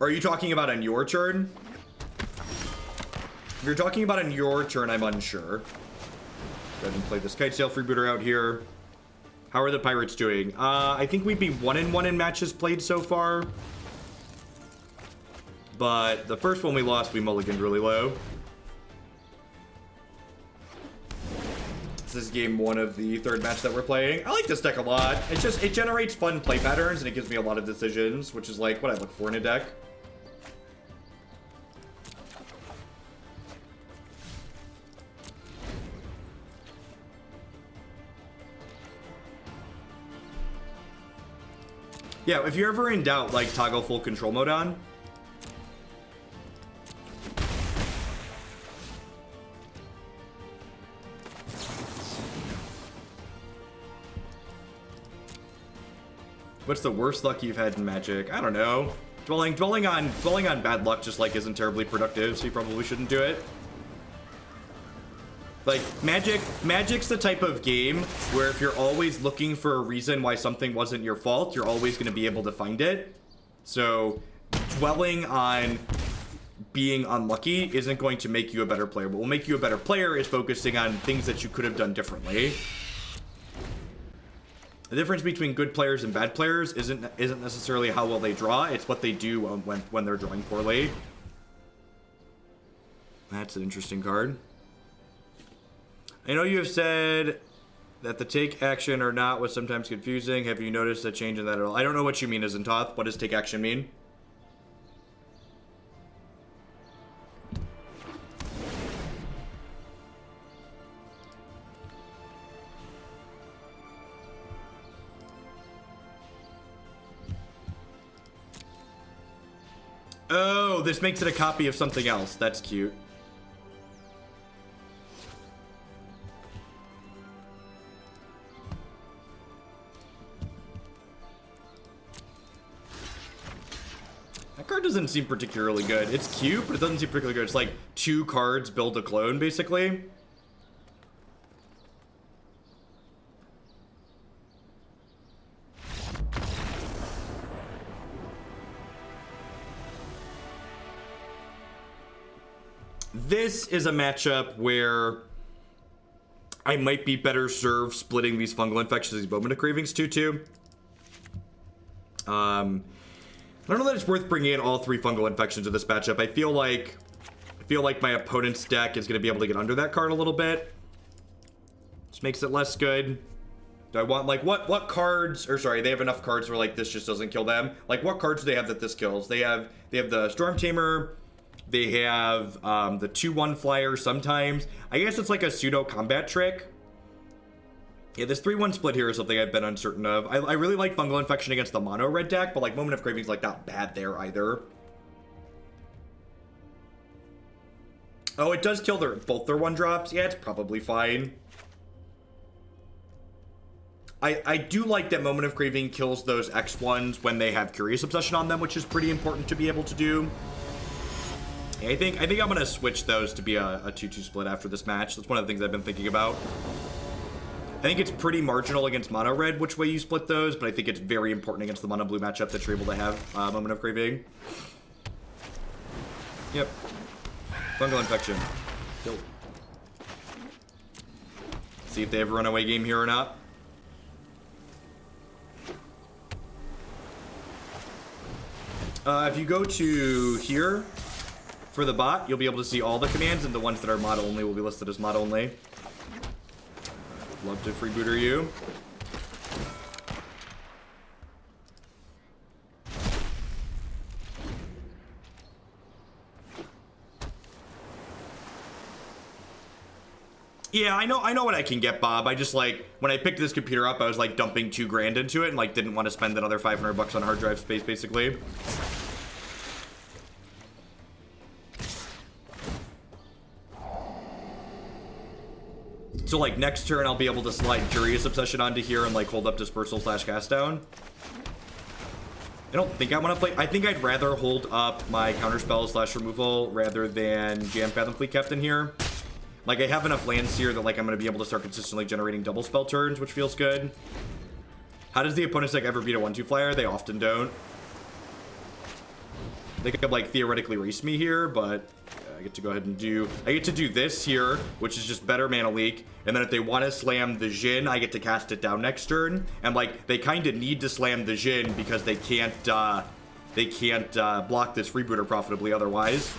Are you talking about on your turn? If you're talking about on your turn, I'm unsure. Go ahead and play this Kitesail Freebooter out here. How are the Pirates doing? I think we'd be 1-1 in matches played so far. But the first one we lost, we mulliganed really low. This is game 1 of the 3rd match that we're playing. I like this deck a lot. It generates fun play patterns and it gives me a lot of decisions, which is like what I look for in a deck. Yeah, if you're ever in doubt, like toggle full control mode on. What's the worst luck you've had in Magic? I don't know. Dwelling on bad luck just like isn't terribly productive, so you probably shouldn't do it. Like Magic's the type of game where if you're always looking for a reason why something wasn't your fault, you're always going to be able to find it. So dwelling on being unlucky isn't going to make you a better player. What will make you a better player is focusing on things that you could have done differently. The difference between good players and bad players isn't necessarily how well they draw, it's what they do when they're drawing poorly. That's an interesting card. I know you have said that the take action or not was sometimes confusing. Have you noticed a change in that at all? I don't know what you mean, Isentoth. What does take action mean? Oh, this makes it a copy of something else. That's cute. card doesn't seem particularly good. It's cute, but it doesn't seem particularly good. It's like 2 cards, build a clone, basically. This is a matchup where I might be better served splitting these Fungal Infections, these Moment of Cravings 2-2. I don't know that it's worth bringing in all 3 Fungal Infections in this matchup. I feel like my opponent's deck is going to be able to get under that card a little bit. Just makes it less good. Do I want, like, what cards, or sorry, they have enough cards where, like, this just doesn't kill them? Like, what cards do they have that this kills? They have the Stormtamer. They have the 2/1 flyer sometimes. I guess it's like a pseudo combat trick. Yeah, this 3/1 split here is something I've been uncertain of. I really like Fungal Infection against the mono red deck, but like Moment of Craving is like not bad there either. Oh, it does kill both their 1-drops. Yeah, it's probably fine. I do like that Moment of Craving kills those X1s when they have Curious Obsession on them, which is pretty important to be able to do. I think I'm gonna switch those to be a 2-2 split after this match. That's one of the things I've been thinking about. I think it's pretty marginal against mono red which way you split those, but I think it's very important against the mono blue matchup that you're able to have Moment of Craving. Yep. Fungal Infection. Kill. See if they have a runaway game here or not. If you go to here for the bot, you'll be able to see all the commands, and the ones that are mod only will be listed as mod only. Love to freebooter you. Yeah, I know what I can get, Bob. I just, like, when I picked this computer up, I was like dumping $2,000 into it and like didn't want to spend another $500 on hard drive space, basically. So like next turn I'll be able to slide Curious Obsession onto here and like hold up Dispersal / Cast Down. I don't think I want to play. I think I'd rather hold up my Counterspell / removal rather than jam Fathom Fleet Captain here. Like I have enough lands here that like I'm going to be able to start consistently generating double spell turns, which feels good. How does the opponent's deck ever beat a 1/2 flyer? They often don't. They could like theoretically race me here, but I get to go ahead and I get to do this here, which is just better mana leak. And then if they want to slam the Jhin, I get to cast it down next turn. And like they kind of need to slam the Jhin because they can't block this freebooter profitably otherwise.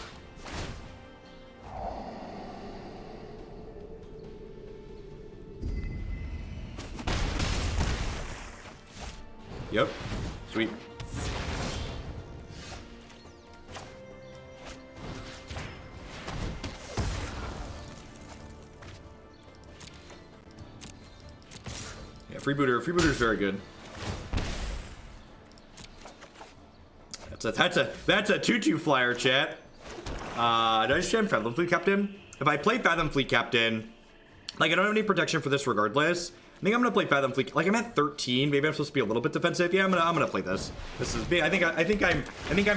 Yep. Sweet. Freebooter's very good. That's a 2/2 flyer, chat. Did I just jam Fathom Fleet Captain? If I play Fathom Fleet Captain, like I don't have any protection for this regardless. I think I'm gonna play Fathom Fleet. Like I'm at 13. Maybe I'm supposed to be a little bit defensive. Yeah, I'm gonna play this. This is me. I think I'm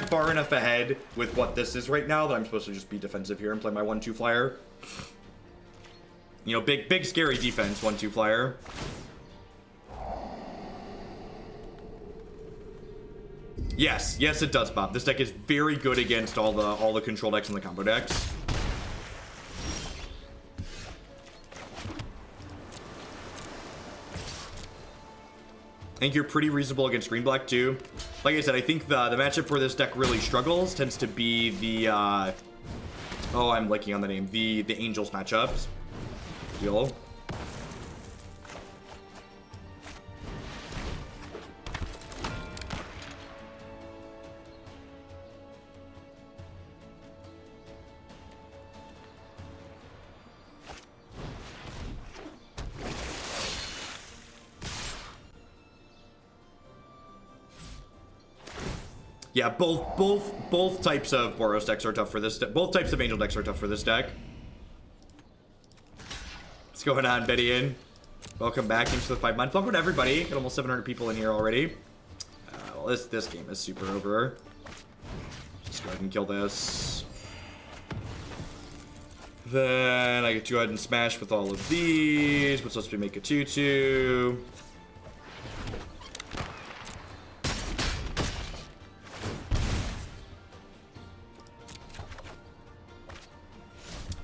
far enough ahead with what this is right now that I'm supposed to just be defensive here and play my 1/2 flyer. You know, big scary defense 1/2 flyer. Yes, it does, Bob. This deck is very good against all the control decks and the combo decks. I think you're pretty reasonable against green-black too. Like I said, I think the matchup where this deck really struggles tends to be the oh, I'm blanking on the name. The Angels matchups. Deal. Yeah, both types of Boros decks are tough for this deck. Both types of Angel decks are tough for this deck. What's going on, Betty in? Welcome back. Thanks for the 5 months. Welcome to everybody. Got almost 700 people in here already. Well, this game is super over. go ahead and kill this. Then I get to go ahead and smash with all of these, which lets me make a 2/2.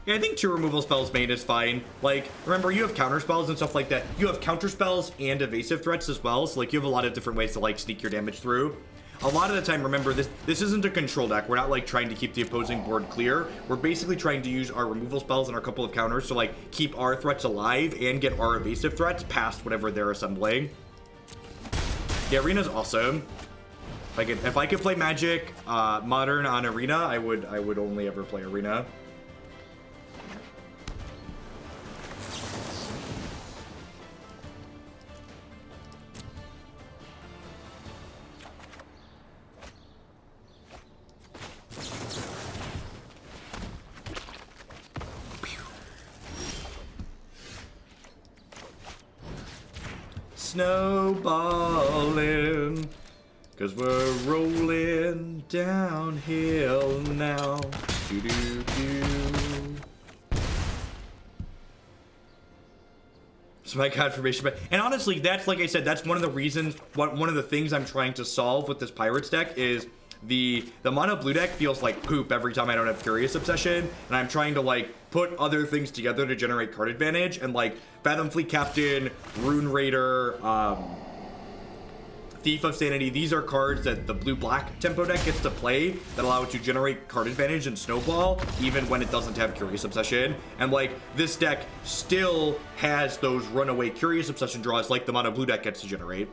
Yeah, I think 2 removal spells made is fine. Like, remember, you have counter spells and stuff like that. You have counter spells and evasive threats as well, so like you have a lot of different ways to like sneak your damage through. A lot of the time, remember, this isn't a control deck. We're not like trying to keep the opposing board clear. We're basically trying to use our removal spells and our couple of counters to like keep our threats alive and get our evasive threats past whatever they're assembling. Yeah, Arena's awesome. If I could play Magic Modern on Arena, I would only ever play Arena. Snowballing, 'cause we're rolling downhill now. Doo-doo-doo. So my confirmation, and honestly, that's, like I said, that's one of the reasons, one of the things I'm trying to solve with this Pirates deck is the mono blue deck feels like poop every time I don't have Curious Obsession, and I'm trying to like put other things together to generate card advantage, and like Fathom Fleet Captain, Rune Raider, Thief of Sanity, these are cards that the blue-black tempo deck gets to play that allow it to generate card advantage and snowball even when it doesn't have Curious Obsession. And like this deck still has those runaway Curious Obsession draws like the mono blue deck gets to generate.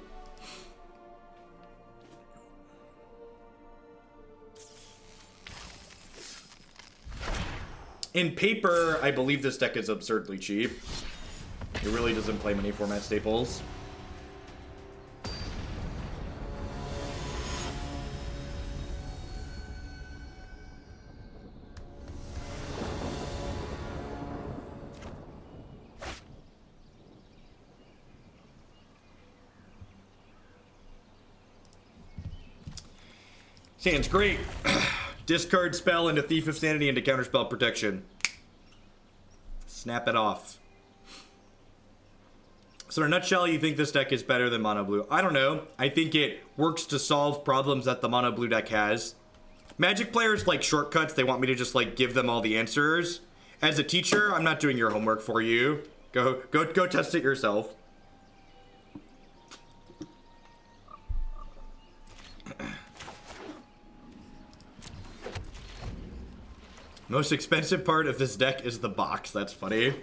In paper, I believe this deck is absurdly cheap. It really doesn't play many format staples. Sounds great. Discard spell into Thief of Sanity into counterspell protection. Snap it off. So in a nutshell, you think this deck is better than mono blue. I don't know. I think it works to solve problems that the mono blue deck has. Magic players like shortcuts. They want me to just like give them all the answers. As a teacher, I'm not doing your homework for you. Go test it yourself. Most expensive part of this deck is the box. That's funny.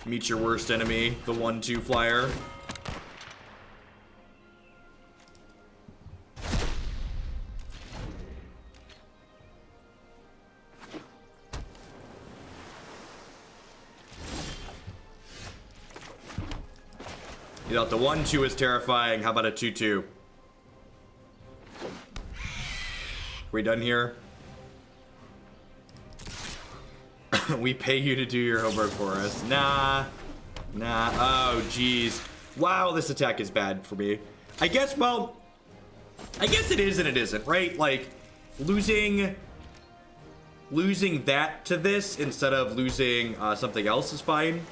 Meet your worst enemy, the 1/2 flyer. You know, the 1/2 is terrifying. How about a 2/2? We done here? We pay you to do your homework for us. Nah. Oh, jeez. Wow, this attack is bad for me. I guess it is and it isn't, right? Like, losing that to this instead of losing something else is fine.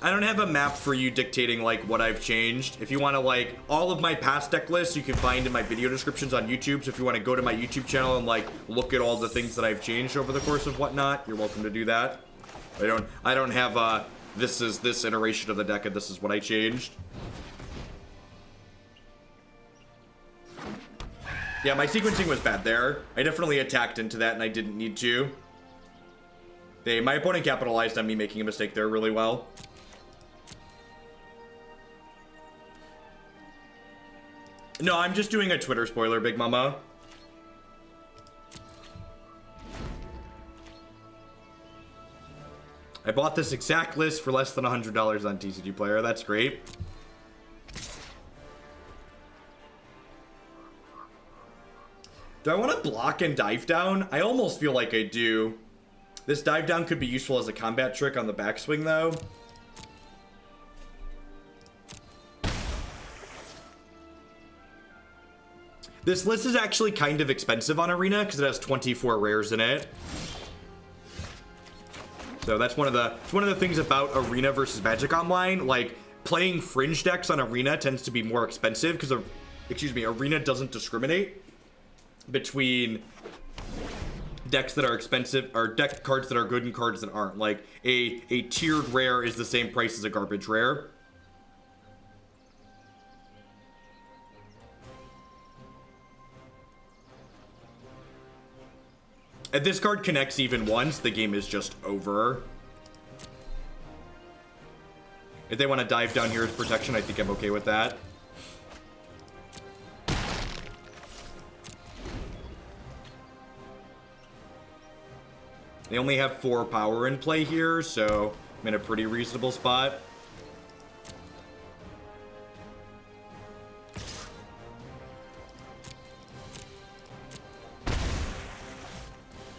I don't have a map for you dictating like what I've changed. If you want to like all of my past deck lists, you can find in my video descriptions on YouTube. So if you want to go to my YouTube channel and like look at all the things that I've changed over the course of whatnot, you're welcome to do that. I don't have this is this iteration of the deck and this is what I changed. Yeah, my sequencing was bad there. I definitely attacked into that and I didn't need to. My opponent capitalized on me making a mistake there really well. No, I'm just doing a Twitter spoiler, Big Mama. I bought this exact list for less than $100 on TCG Player. That's great. Do I want to block and dive down? I almost feel like I do. This dive down could be useful as a combat trick on the backswing, though. This list is actually kind of expensive on Arena because it has 24 rares in it. So that's one of the things about Arena versus Magic Online. Like, playing fringe decks on Arena tends to be more expensive because, Arena doesn't discriminate between decks that are expensive or deck cards that are good and cards that aren't. Like, a tiered rare is the same price as a garbage rare. If this card connects even once, the game is just over. If they want to dive down here as protection, I think I'm okay with that. They only have 4 power in play here, so I'm in a pretty reasonable spot.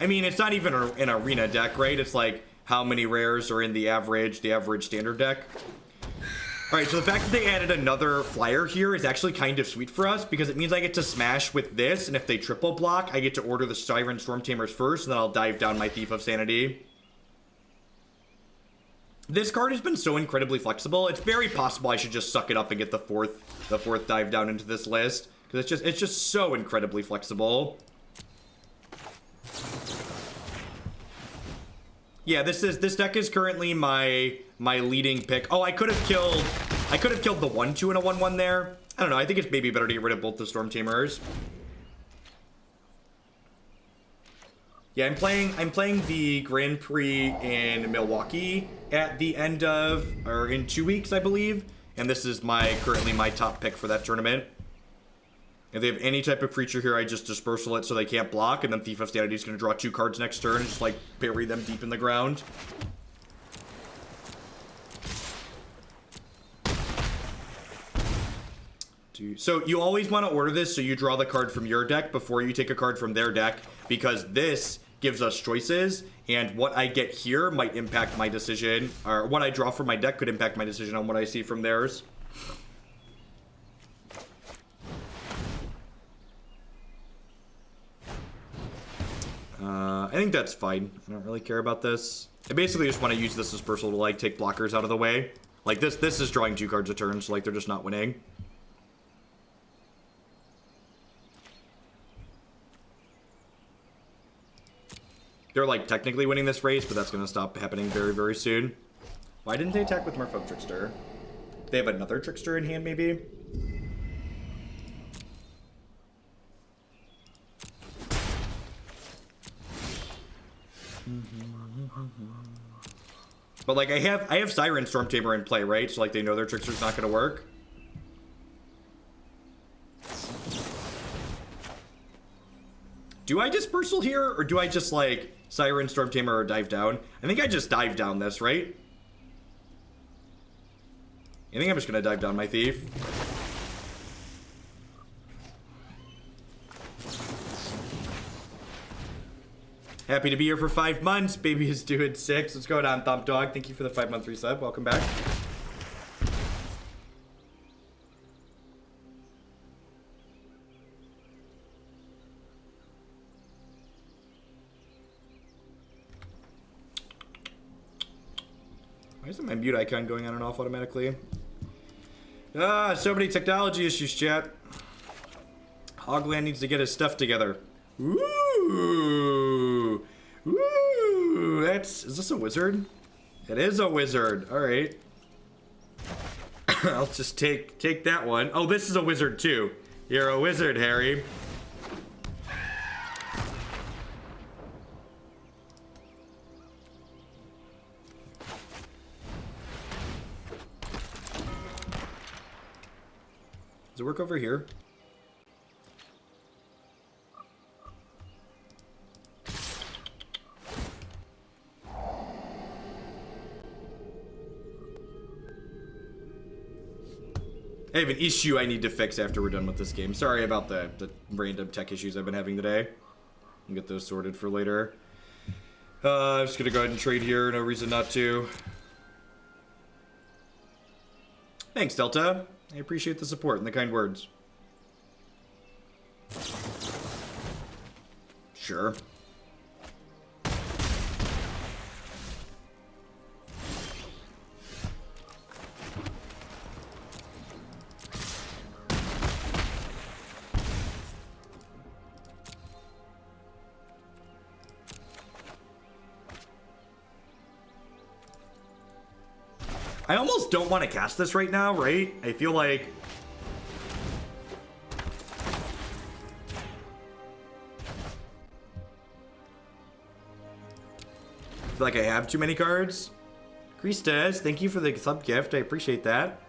I mean, it's not even an arena deck, right? It's like how many rares are in the average standard deck. All right, so the fact that they added another flyer here is actually kind of sweet for us because it means I get to smash with this, and if they triple block, I get to order the Siren Stormtamers first, and then I'll dive down my Thief of Sanity. This card has been so incredibly flexible. It's very possible I should just suck it up and get the fourth dive down into this list because it's just so incredibly flexible. Yeah, this deck is currently my leading pick. Oh, I could have killed the 1/2 and a 1/1 there. I don't know. I think it's maybe better to get rid of both the Stormtamers. Yeah, I'm playing the Grand Prix in Milwaukee at the end of, or in 2 weeks, I believe. And this is currently my top pick for that tournament. If they have any type of creature here, I just Dispersal it so they can't block, and then Thief of Sanity is going to draw 2 cards next turn and just, like, bury them deep in the ground. So you always want to order this so you draw the card from your deck before you take a card from their deck, because this gives us choices, and what I get here might impact my decision, or what I draw from my deck could impact my decision on what I see from theirs. I think that's fine. I don't really care about this. I basically just want to use this Dispersal to, like, take blockers out of the way. Like, this is drawing 2 cards a turn, so, like, they're just not winning. They're, like, technically winning this race, but that's going to stop happening very, very soon. Why didn't they attack with Merfolk Trickster? They have another Trickster in hand, maybe? But, like, I have Siren Stormtamer in play, right? So, like, they know their Trickster's not going to work. Do I Dispersal here, or do I just, like, Siren Stormtamer or dive down? I think I just dive down this, right? I think I'm just going to dive down my Thief. Happy to be here for 5 months. Baby is doing 6. What's going on, Thump Dog? Thank you for the 5-month resub. Welcome back. Why isn't my mute icon going on and off automatically? So many technology issues, chat. Hogland needs to get his stuff together. Ooh. Ooh. Is this a wizard? It is a wizard. All right. I'll just take that one. Oh, this is a wizard too. You're a wizard, Harry. Does it work over here? I have an issue I need to fix after we're done with this game. Sorry about the random tech issues I've been having today. I'll get those sorted for later. I'm just gonna go ahead and trade here. No reason not to. Thanks, Delta. I appreciate the support and the kind words. Sure. I almost don't want to cast this right now, right? I feel like... I have too many cards. Grixis, thank you for the sub gift. I appreciate that.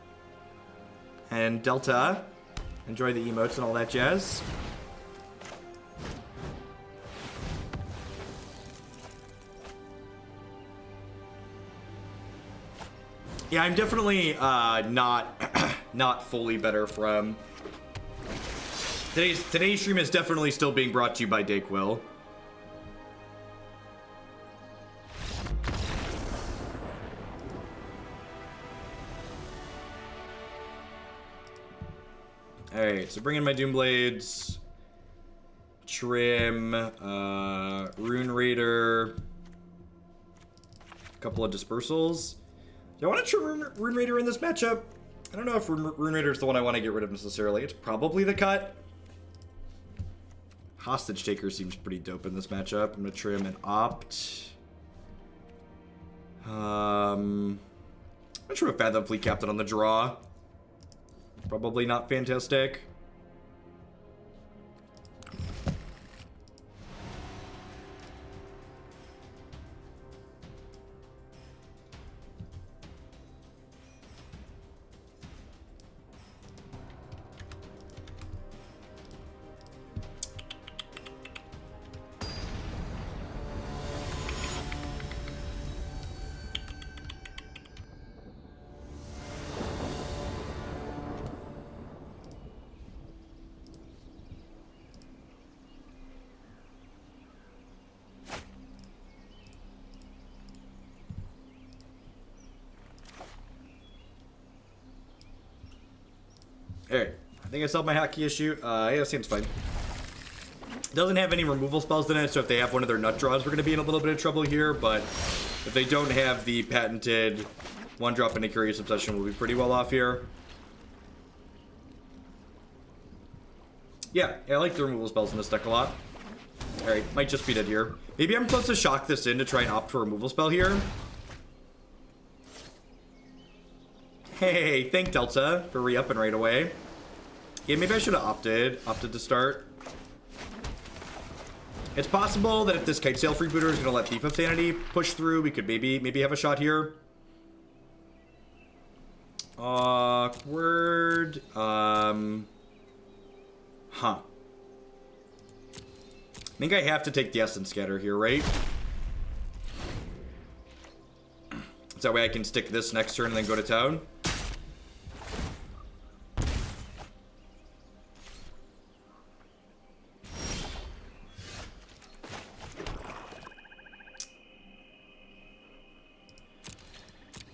And Delta, enjoy the emotes and all that jazz. Yeah, I'm definitely not fully better from... Today's stream is definitely still being brought to you by Dayquil. Alright, so bring in my Doomblades. Trim. Rune Raider. A couple of Dispersals. Do I want to trim Rune Raider in this matchup? I don't know if Rune Raider is the one I want to get rid of necessarily. It's probably the cut. Hostage Taker seems pretty dope in this matchup. I'm going to trim and opt. I'm going to trim a Fathom Fleet Captain on the draw. Probably not fantastic. Alright, I think I solved my hotkey issue. Yeah, seems fine. Doesn't have any removal spells in it, so if they have one of their nut draws, we're going to be in a little bit of trouble here, but if they don't have the patented one-drop into Curious Obsession, we'll be pretty well off here. Yeah, I like the removal spells in this deck a lot. Alright, might just be dead here. Maybe I'm supposed to shock this in to try and opt for a removal spell here. Hey, thank Delta for re-upping right away. Yeah, maybe I should have opted to start. It's possible that if this Kitesail Freebooter is going to let Thief of Sanity push through, we could maybe have a shot here. Awkward. Huh. I think I have to take the Essence Scatter here, right? So that way I can stick this next turn and then go to town.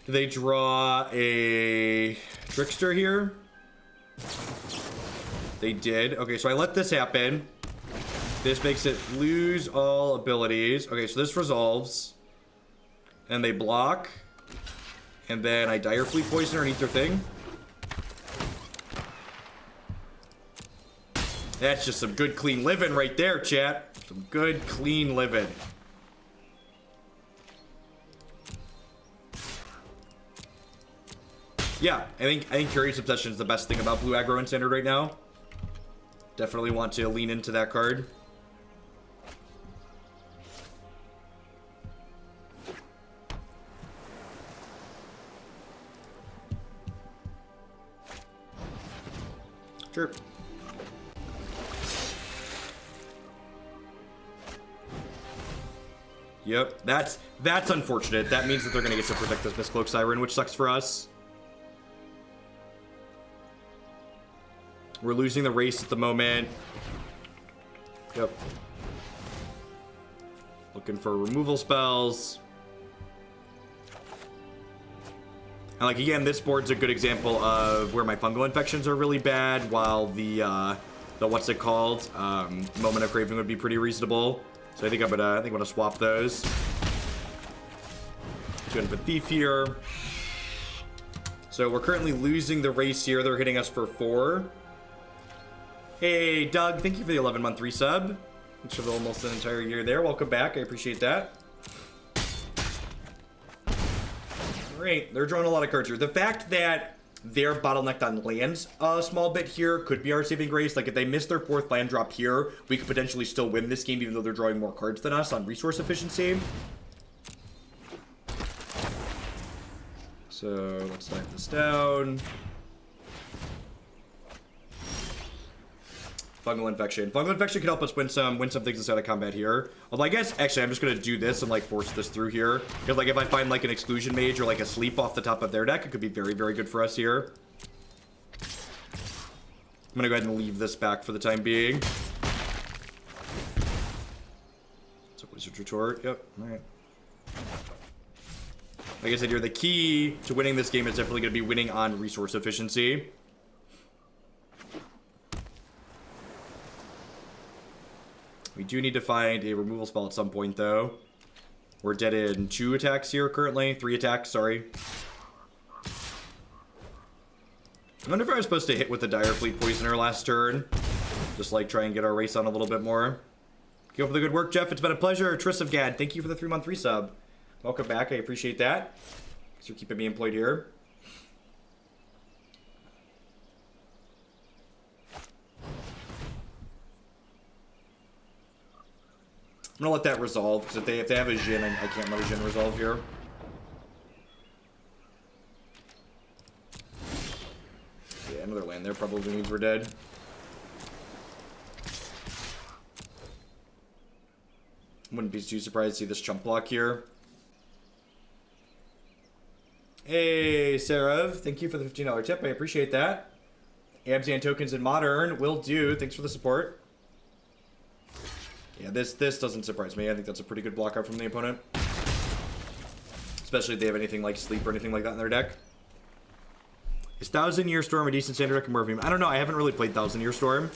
Do they draw a Trickster here? They did. Okay, so I let this happen. This makes it lose all abilities. Okay, so this resolves. And they block. And then I Dire Fleet Poison underneath their thing. That's just some good, clean living right there, chat. Some good, clean living. Yeah, I think Curious Obsession is the best thing about blue aggro in Standard right now. Definitely want to lean into that card. Sure. Yep, that's unfortunate. That means that they're gonna get to protect this Mistcloak Siren, which sucks for us. We're losing the race at the moment. Yep. Looking for removal spells. And like again, this board's a good example of where my fungal infections are really bad, while the what's it called? Moment of Craving would be pretty reasonable. So I think I'm gonna swap those. Going to put Thief here. So we're currently losing the race here. They're hitting us for 4. Hey, Doug, thank you for the 11-month resub. Thanks for almost an entire year there. Welcome back. I appreciate that. Great. They're drawing a lot of cards here. The fact that they're bottlenecked on lands a small bit here could be our saving grace. Like, if they miss their 4th land drop here, we could potentially still win this game, even though they're drawing more cards than us on resource efficiency. So let's knife this down. Fungal Infection. Fungal Infection can help us win some things inside of combat here. Although I guess, actually, I'm just going to do this and, like, force this through here. Because, like, if I find, like, an Exclusion Mage or, like, a Sleep off the top of their deck, it could be very, very good for us here. I'm going to go ahead and leave this back for the time being. It's a Wizard's Retort. Yep. All right. Like I said here, the key to winning this game is definitely going to be winning on resource efficiency. We do need to find a removal spell at some point, though. We're dead in 2 attacks here currently. 3 attacks, sorry. I wonder if I was supposed to hit with the Direfleet Poisoner last turn. Just, like, try and get our race on a little bit more. Keep up with the good work, Jeff. It's been a pleasure. Triss of Gad, thank you for the 3-month resub. Welcome back. I appreciate that. Thanks for keeping me employed here. I'm gonna let that resolve, because if they have a Jhin, I can't let a Jhin resolve here. Yeah, another land there probably means we're dead. Wouldn't be too surprised to see this chump block here. Hey, Sarav, thank you for the $15 tip. I appreciate that. Abzan tokens in Modern will do. Thanks for the support. Yeah, this doesn't surprise me. I think that's a pretty good block out from the opponent. Especially if they have anything like Sleep or anything like that in their deck. Is Thousand Year Storm a decent standard deck in Morpheum? I don't know. I haven't really played Thousand Year Storm.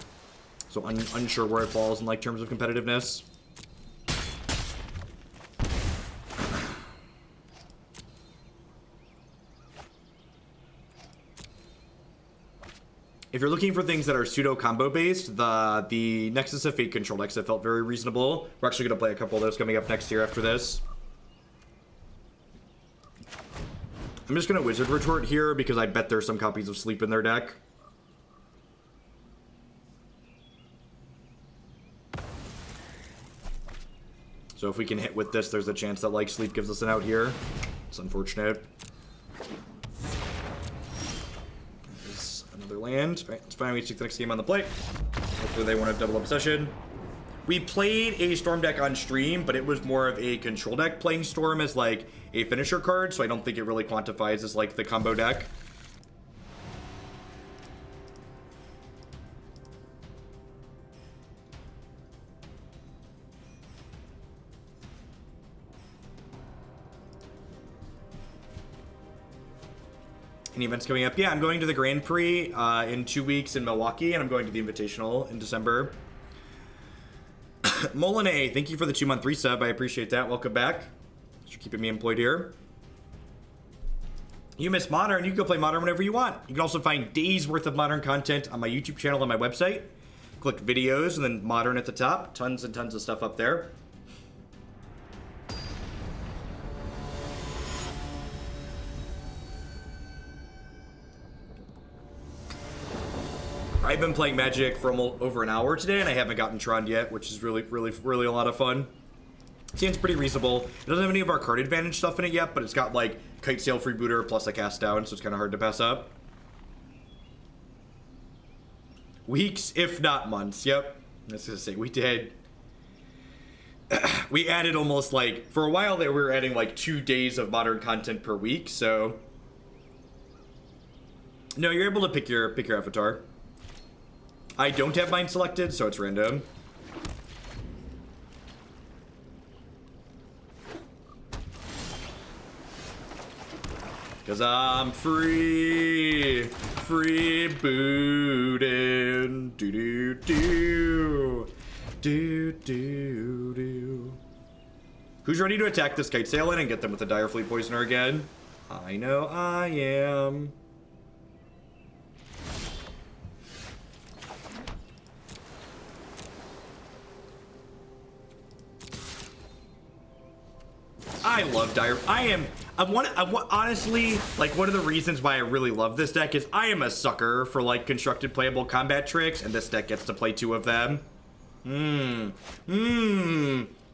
So I'm unsure where it falls in like terms of competitiveness. If you're looking for things that are pseudo-combo based, the Nexus of Fate control decks have felt very reasonable. We're actually going to play a couple of those coming up next year after this. I'm just going to Wizard Retort here because I bet there's some copies of Sleep in their deck. So if we can hit with this, there's a chance that like Sleep gives us an out here. It's unfortunate. Another land. Alright, it's fine. We take the next game on the plate. Hopefully they won't have double obsession. We played a Storm deck on stream, but it was more of a control deck playing Storm as like a finisher card, so I don't think it really quantifies as like the combo deck. Any events coming up? Yeah, I'm going to the Grand Prix in 2 weeks in Milwaukee, and I'm going to the Invitational in December. Molinay, thank you for the 2-month resub. I appreciate that. Welcome back. Thanks for keeping me employed here. You miss Modern. You can go play Modern whenever you want. You can also find days worth of Modern content on my YouTube channel and my website. Click videos and then Modern at the top. Tons and tons of stuff up there. I've been playing Magic for almost over an hour today, and I haven't gotten Tron yet, which is really a lot of fun. Seems pretty reasonable. It doesn't have any of our card advantage stuff in it yet, but it's got like Kitesail Freebooter plus a cast down, so it's kind of hard to pass up. Weeks, if not months. Yep. I was gonna say we did. We added almost like for a while there we were adding like 2 days of Modern content per week. So no, you're able to pick your avatar. I don't have mine selected, so it's random. Cause I'm free booting, do do do, do do do. Who's ready to attack this Kitesail in and get them with the Direfleet Poisoner again? I know I am. I love honestly, like, one of the reasons why I really love this deck is I am a sucker for, like, constructed playable combat tricks, and this deck gets to play 2 of them.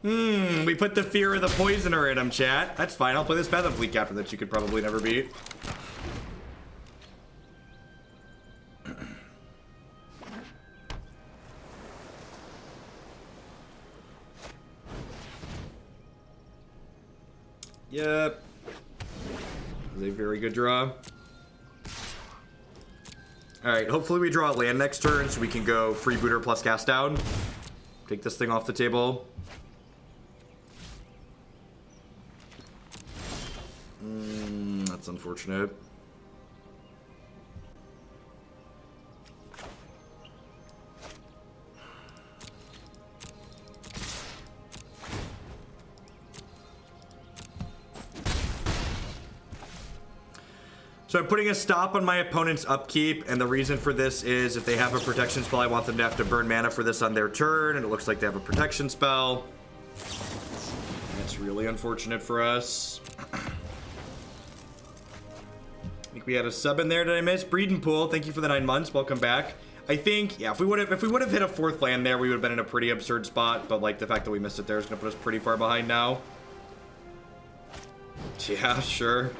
We put the fear of the poisoner in him, chat. That's fine. I'll play this Fathom Fleet Captain that you could probably never beat. Yep. That was a very good draw. Alright, hopefully we draw a land next turn so we can go Freebooter plus cast down. Take this thing off the table. That's unfortunate. So I'm putting a stop on my opponent's upkeep, and the reason for this is if they have a protection spell, I want them to have to burn mana for this on their turn, and it looks like they have a protection spell. That's really unfortunate for us. I think we had a sub in there. Did I miss? Breeding Pool, thank you for the 9 months. Welcome back. I think, yeah, if we would have hit a 4th land there, we would have been in a pretty absurd spot, but like the fact that we missed it there is gonna put us pretty far behind now. Yeah, sure.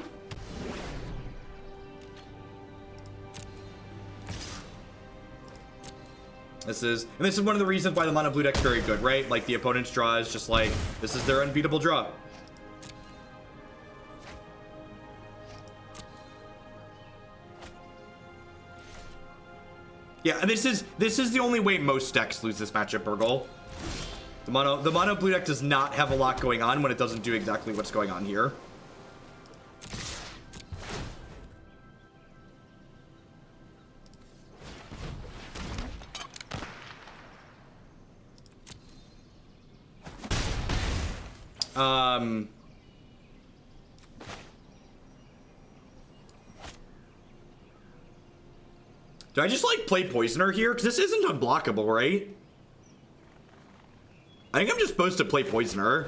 This is one of the reasons why the mono blue deck's very good, right? Like, the opponent's draw is just like, this is their unbeatable draw. Yeah, and this is the only way most decks lose this matchup, Burgle. The mono blue deck does not have a lot going on when it doesn't do exactly what's going on here. Do I just, like, play Poisoner here? Because this isn't unblockable, right? I think I'm just supposed to play Poisoner.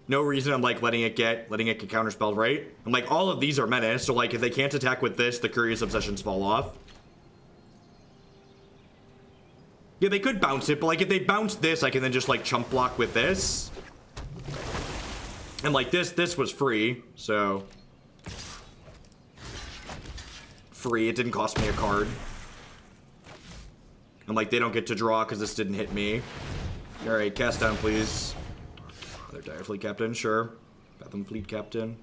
No reason I'm, like, letting it get counterspelled, right? I'm like, all of these are menace, so, like, if they can't attack with this, the Curious Obsessions fall off. Yeah, they could bounce it, but, like, if they bounce this, I can then just, like, chump block with this. And, like, this was free, so... Free, it didn't cost me a card. I'm like, they don't get to draw because this didn't hit me. Alright, cast down, please. Another Dire Fleet Captain, sure. Fathom Fleet Captain.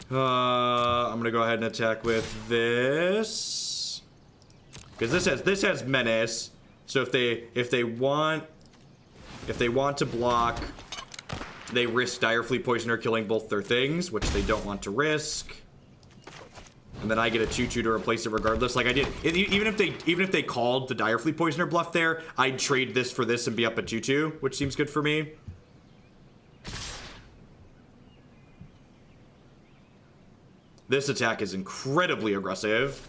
I'm gonna go ahead and attack with this. Because this has menace. So if they want to block, they risk Direfleet Poisoner killing both their things, which they don't want to risk. And then I get a 2/2 to replace it regardless. Like I did, even if they called the Direfleet Poisoner bluff there, I'd trade this for this and be up a 2/2, which seems good for me. This attack is incredibly aggressive.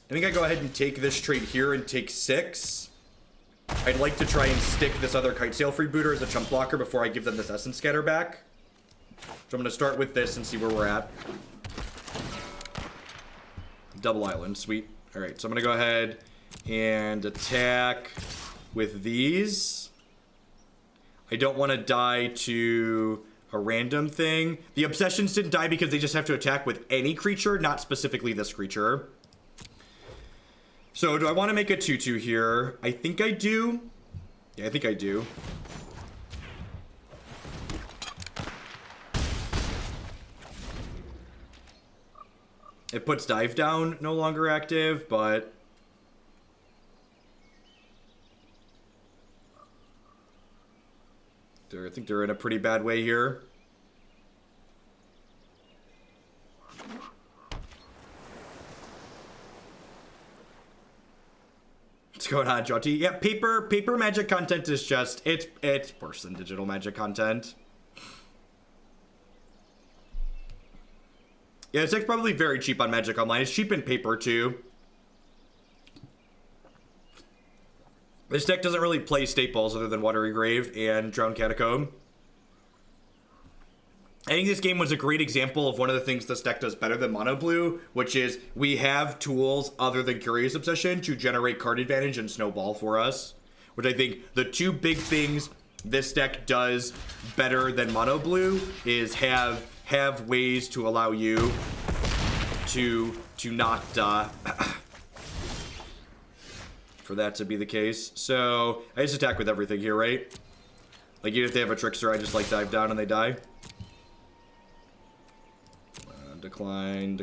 I think I go ahead and take this trade here and take 6. I'd like to try and stick this other Kitesail Freebooter as a chump blocker before I give them this Essence Scatter back. So I'm going to start with this and see where we're at. Double Island, sweet. Alright, so I'm going to go ahead and attack with these. I don't want to die to a random thing. The Obsessions didn't die because they just have to attack with any creature, not specifically this creature. So, do I want to make a 2/2 here? I think I do. Yeah, I think I do. It puts Dive Down no longer active, but... I think they're in a pretty bad way here. going on, Joti? Yeah, paper Magic content is just it's worse than digital Magic content. Yeah, this deck's probably very cheap on Magic Online. It's cheap in paper too. This deck doesn't really play staples other than Watery Grave and Drowned Catacomb. I think this game was a great example of one of the things this deck does better than Mono Blue, which is we have tools other than Curious Obsession to generate card advantage and snowball for us. Which I think the two big things this deck does better than Mono Blue is have ways to allow you to not for that to be the case. So I just attack with everything here, right? Like even if they have a Trickster, I just like dive down and they die. Decline.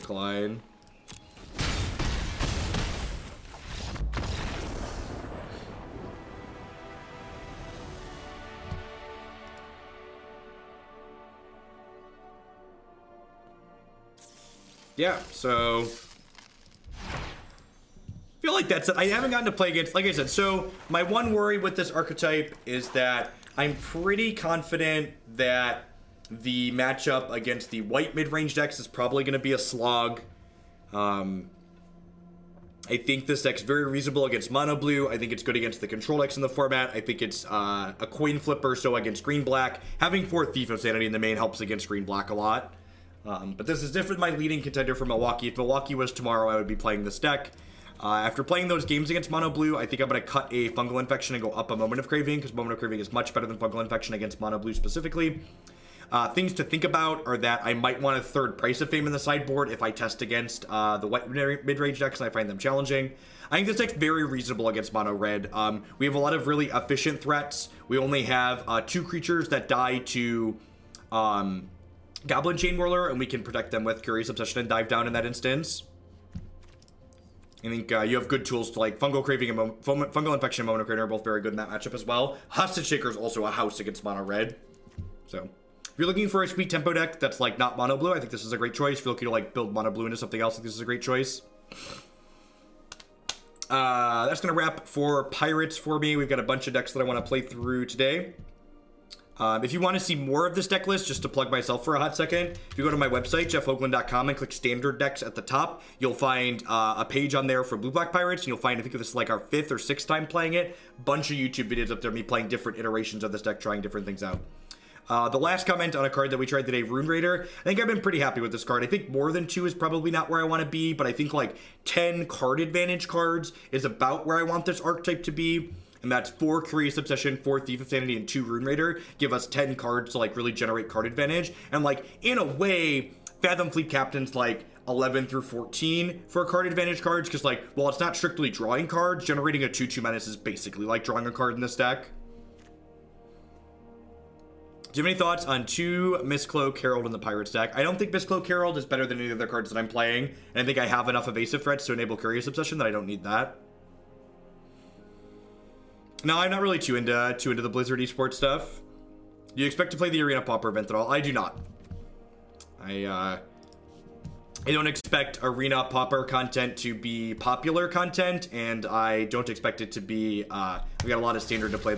Yeah, so I feel like that's it. I haven't gotten to play against, like I said, so my one worry with this archetype is that I'm pretty confident that the matchup against the white mid-range decks is probably going to be a slog. I think this deck's very reasonable against Mono Blue. I think it's good against the control decks in the format. I think it's a coin flipper, so against green-black. Having 4 Thief of Sanity in the main helps against green-black a lot. But this is different than my leading contender for Milwaukee. If Milwaukee was tomorrow, I would be playing this deck. After playing those games against Mono Blue, I think I'm going to cut a Fungal Infection and go up a Moment of Craving, because Moment of Craving is much better than Fungal Infection against Mono Blue specifically. Things to think about are that I might want a third Price of Fame in the sideboard if I test against the white mid-range decks and I find them challenging. I think this deck's very reasonable against Mono Red. We have a lot of really efficient threats. We only have 2 creatures that die to Goblin Chain Whirler, and we can protect them with Curious Obsession and Dive Down in that instance. I think you have good tools to like Fungal Craving and Fungal Infection and Moment of Craving are both very good in that matchup as well. Hostage Shaker is also a house against Mono Red. So if you're looking for a sweet tempo deck that's like not Mono Blue, I think this is a great choice. If you're looking to like build Mono Blue into something else, I think this is a great choice. That's going to wrap for Pirates for me. We've got a bunch of decks that I want to play through today. If you want to see more of this deck list, just to plug myself for a hot second, if you go to my website, jeffhoagland.com, and click standard decks at the top, you'll find a page on there for Blue-Black Pirates, and you'll find, I think this is like our 5th or 6th time playing it, bunch of YouTube videos up there, me playing different iterations of this deck, trying different things out. The last comment on a card that we tried today, Rune Raider, I think I've been pretty happy with this card. I think more than 2 is probably not where I want to be, but I think like 10 card advantage cards is about where I want this archetype to be. And that's 4 Curious Obsession, 4 Thief of Sanity, and 2 Rune Raider. Give us 10 cards to like really generate card advantage. And like, in a way, Fathom Fleet Captain's like 11 through 14 for card advantage cards. Because like, while it's not strictly drawing cards, generating a 2/2 menace is basically like drawing a card in this deck. Do you have any thoughts on 2 Mistcloak Herald in the Pirates deck? I don't think Mistcloak Herald is better than any of the cards that I'm playing. And I think I have enough evasive threats to enable Curious Obsession that I don't need that. No, I'm not really too into the Blizzard esports stuff. Do you expect to play the Arena Pauper event at all? I do not. I don't expect Arena Pauper content to be popular content, and I don't expect it to be, we got a lot of standard to play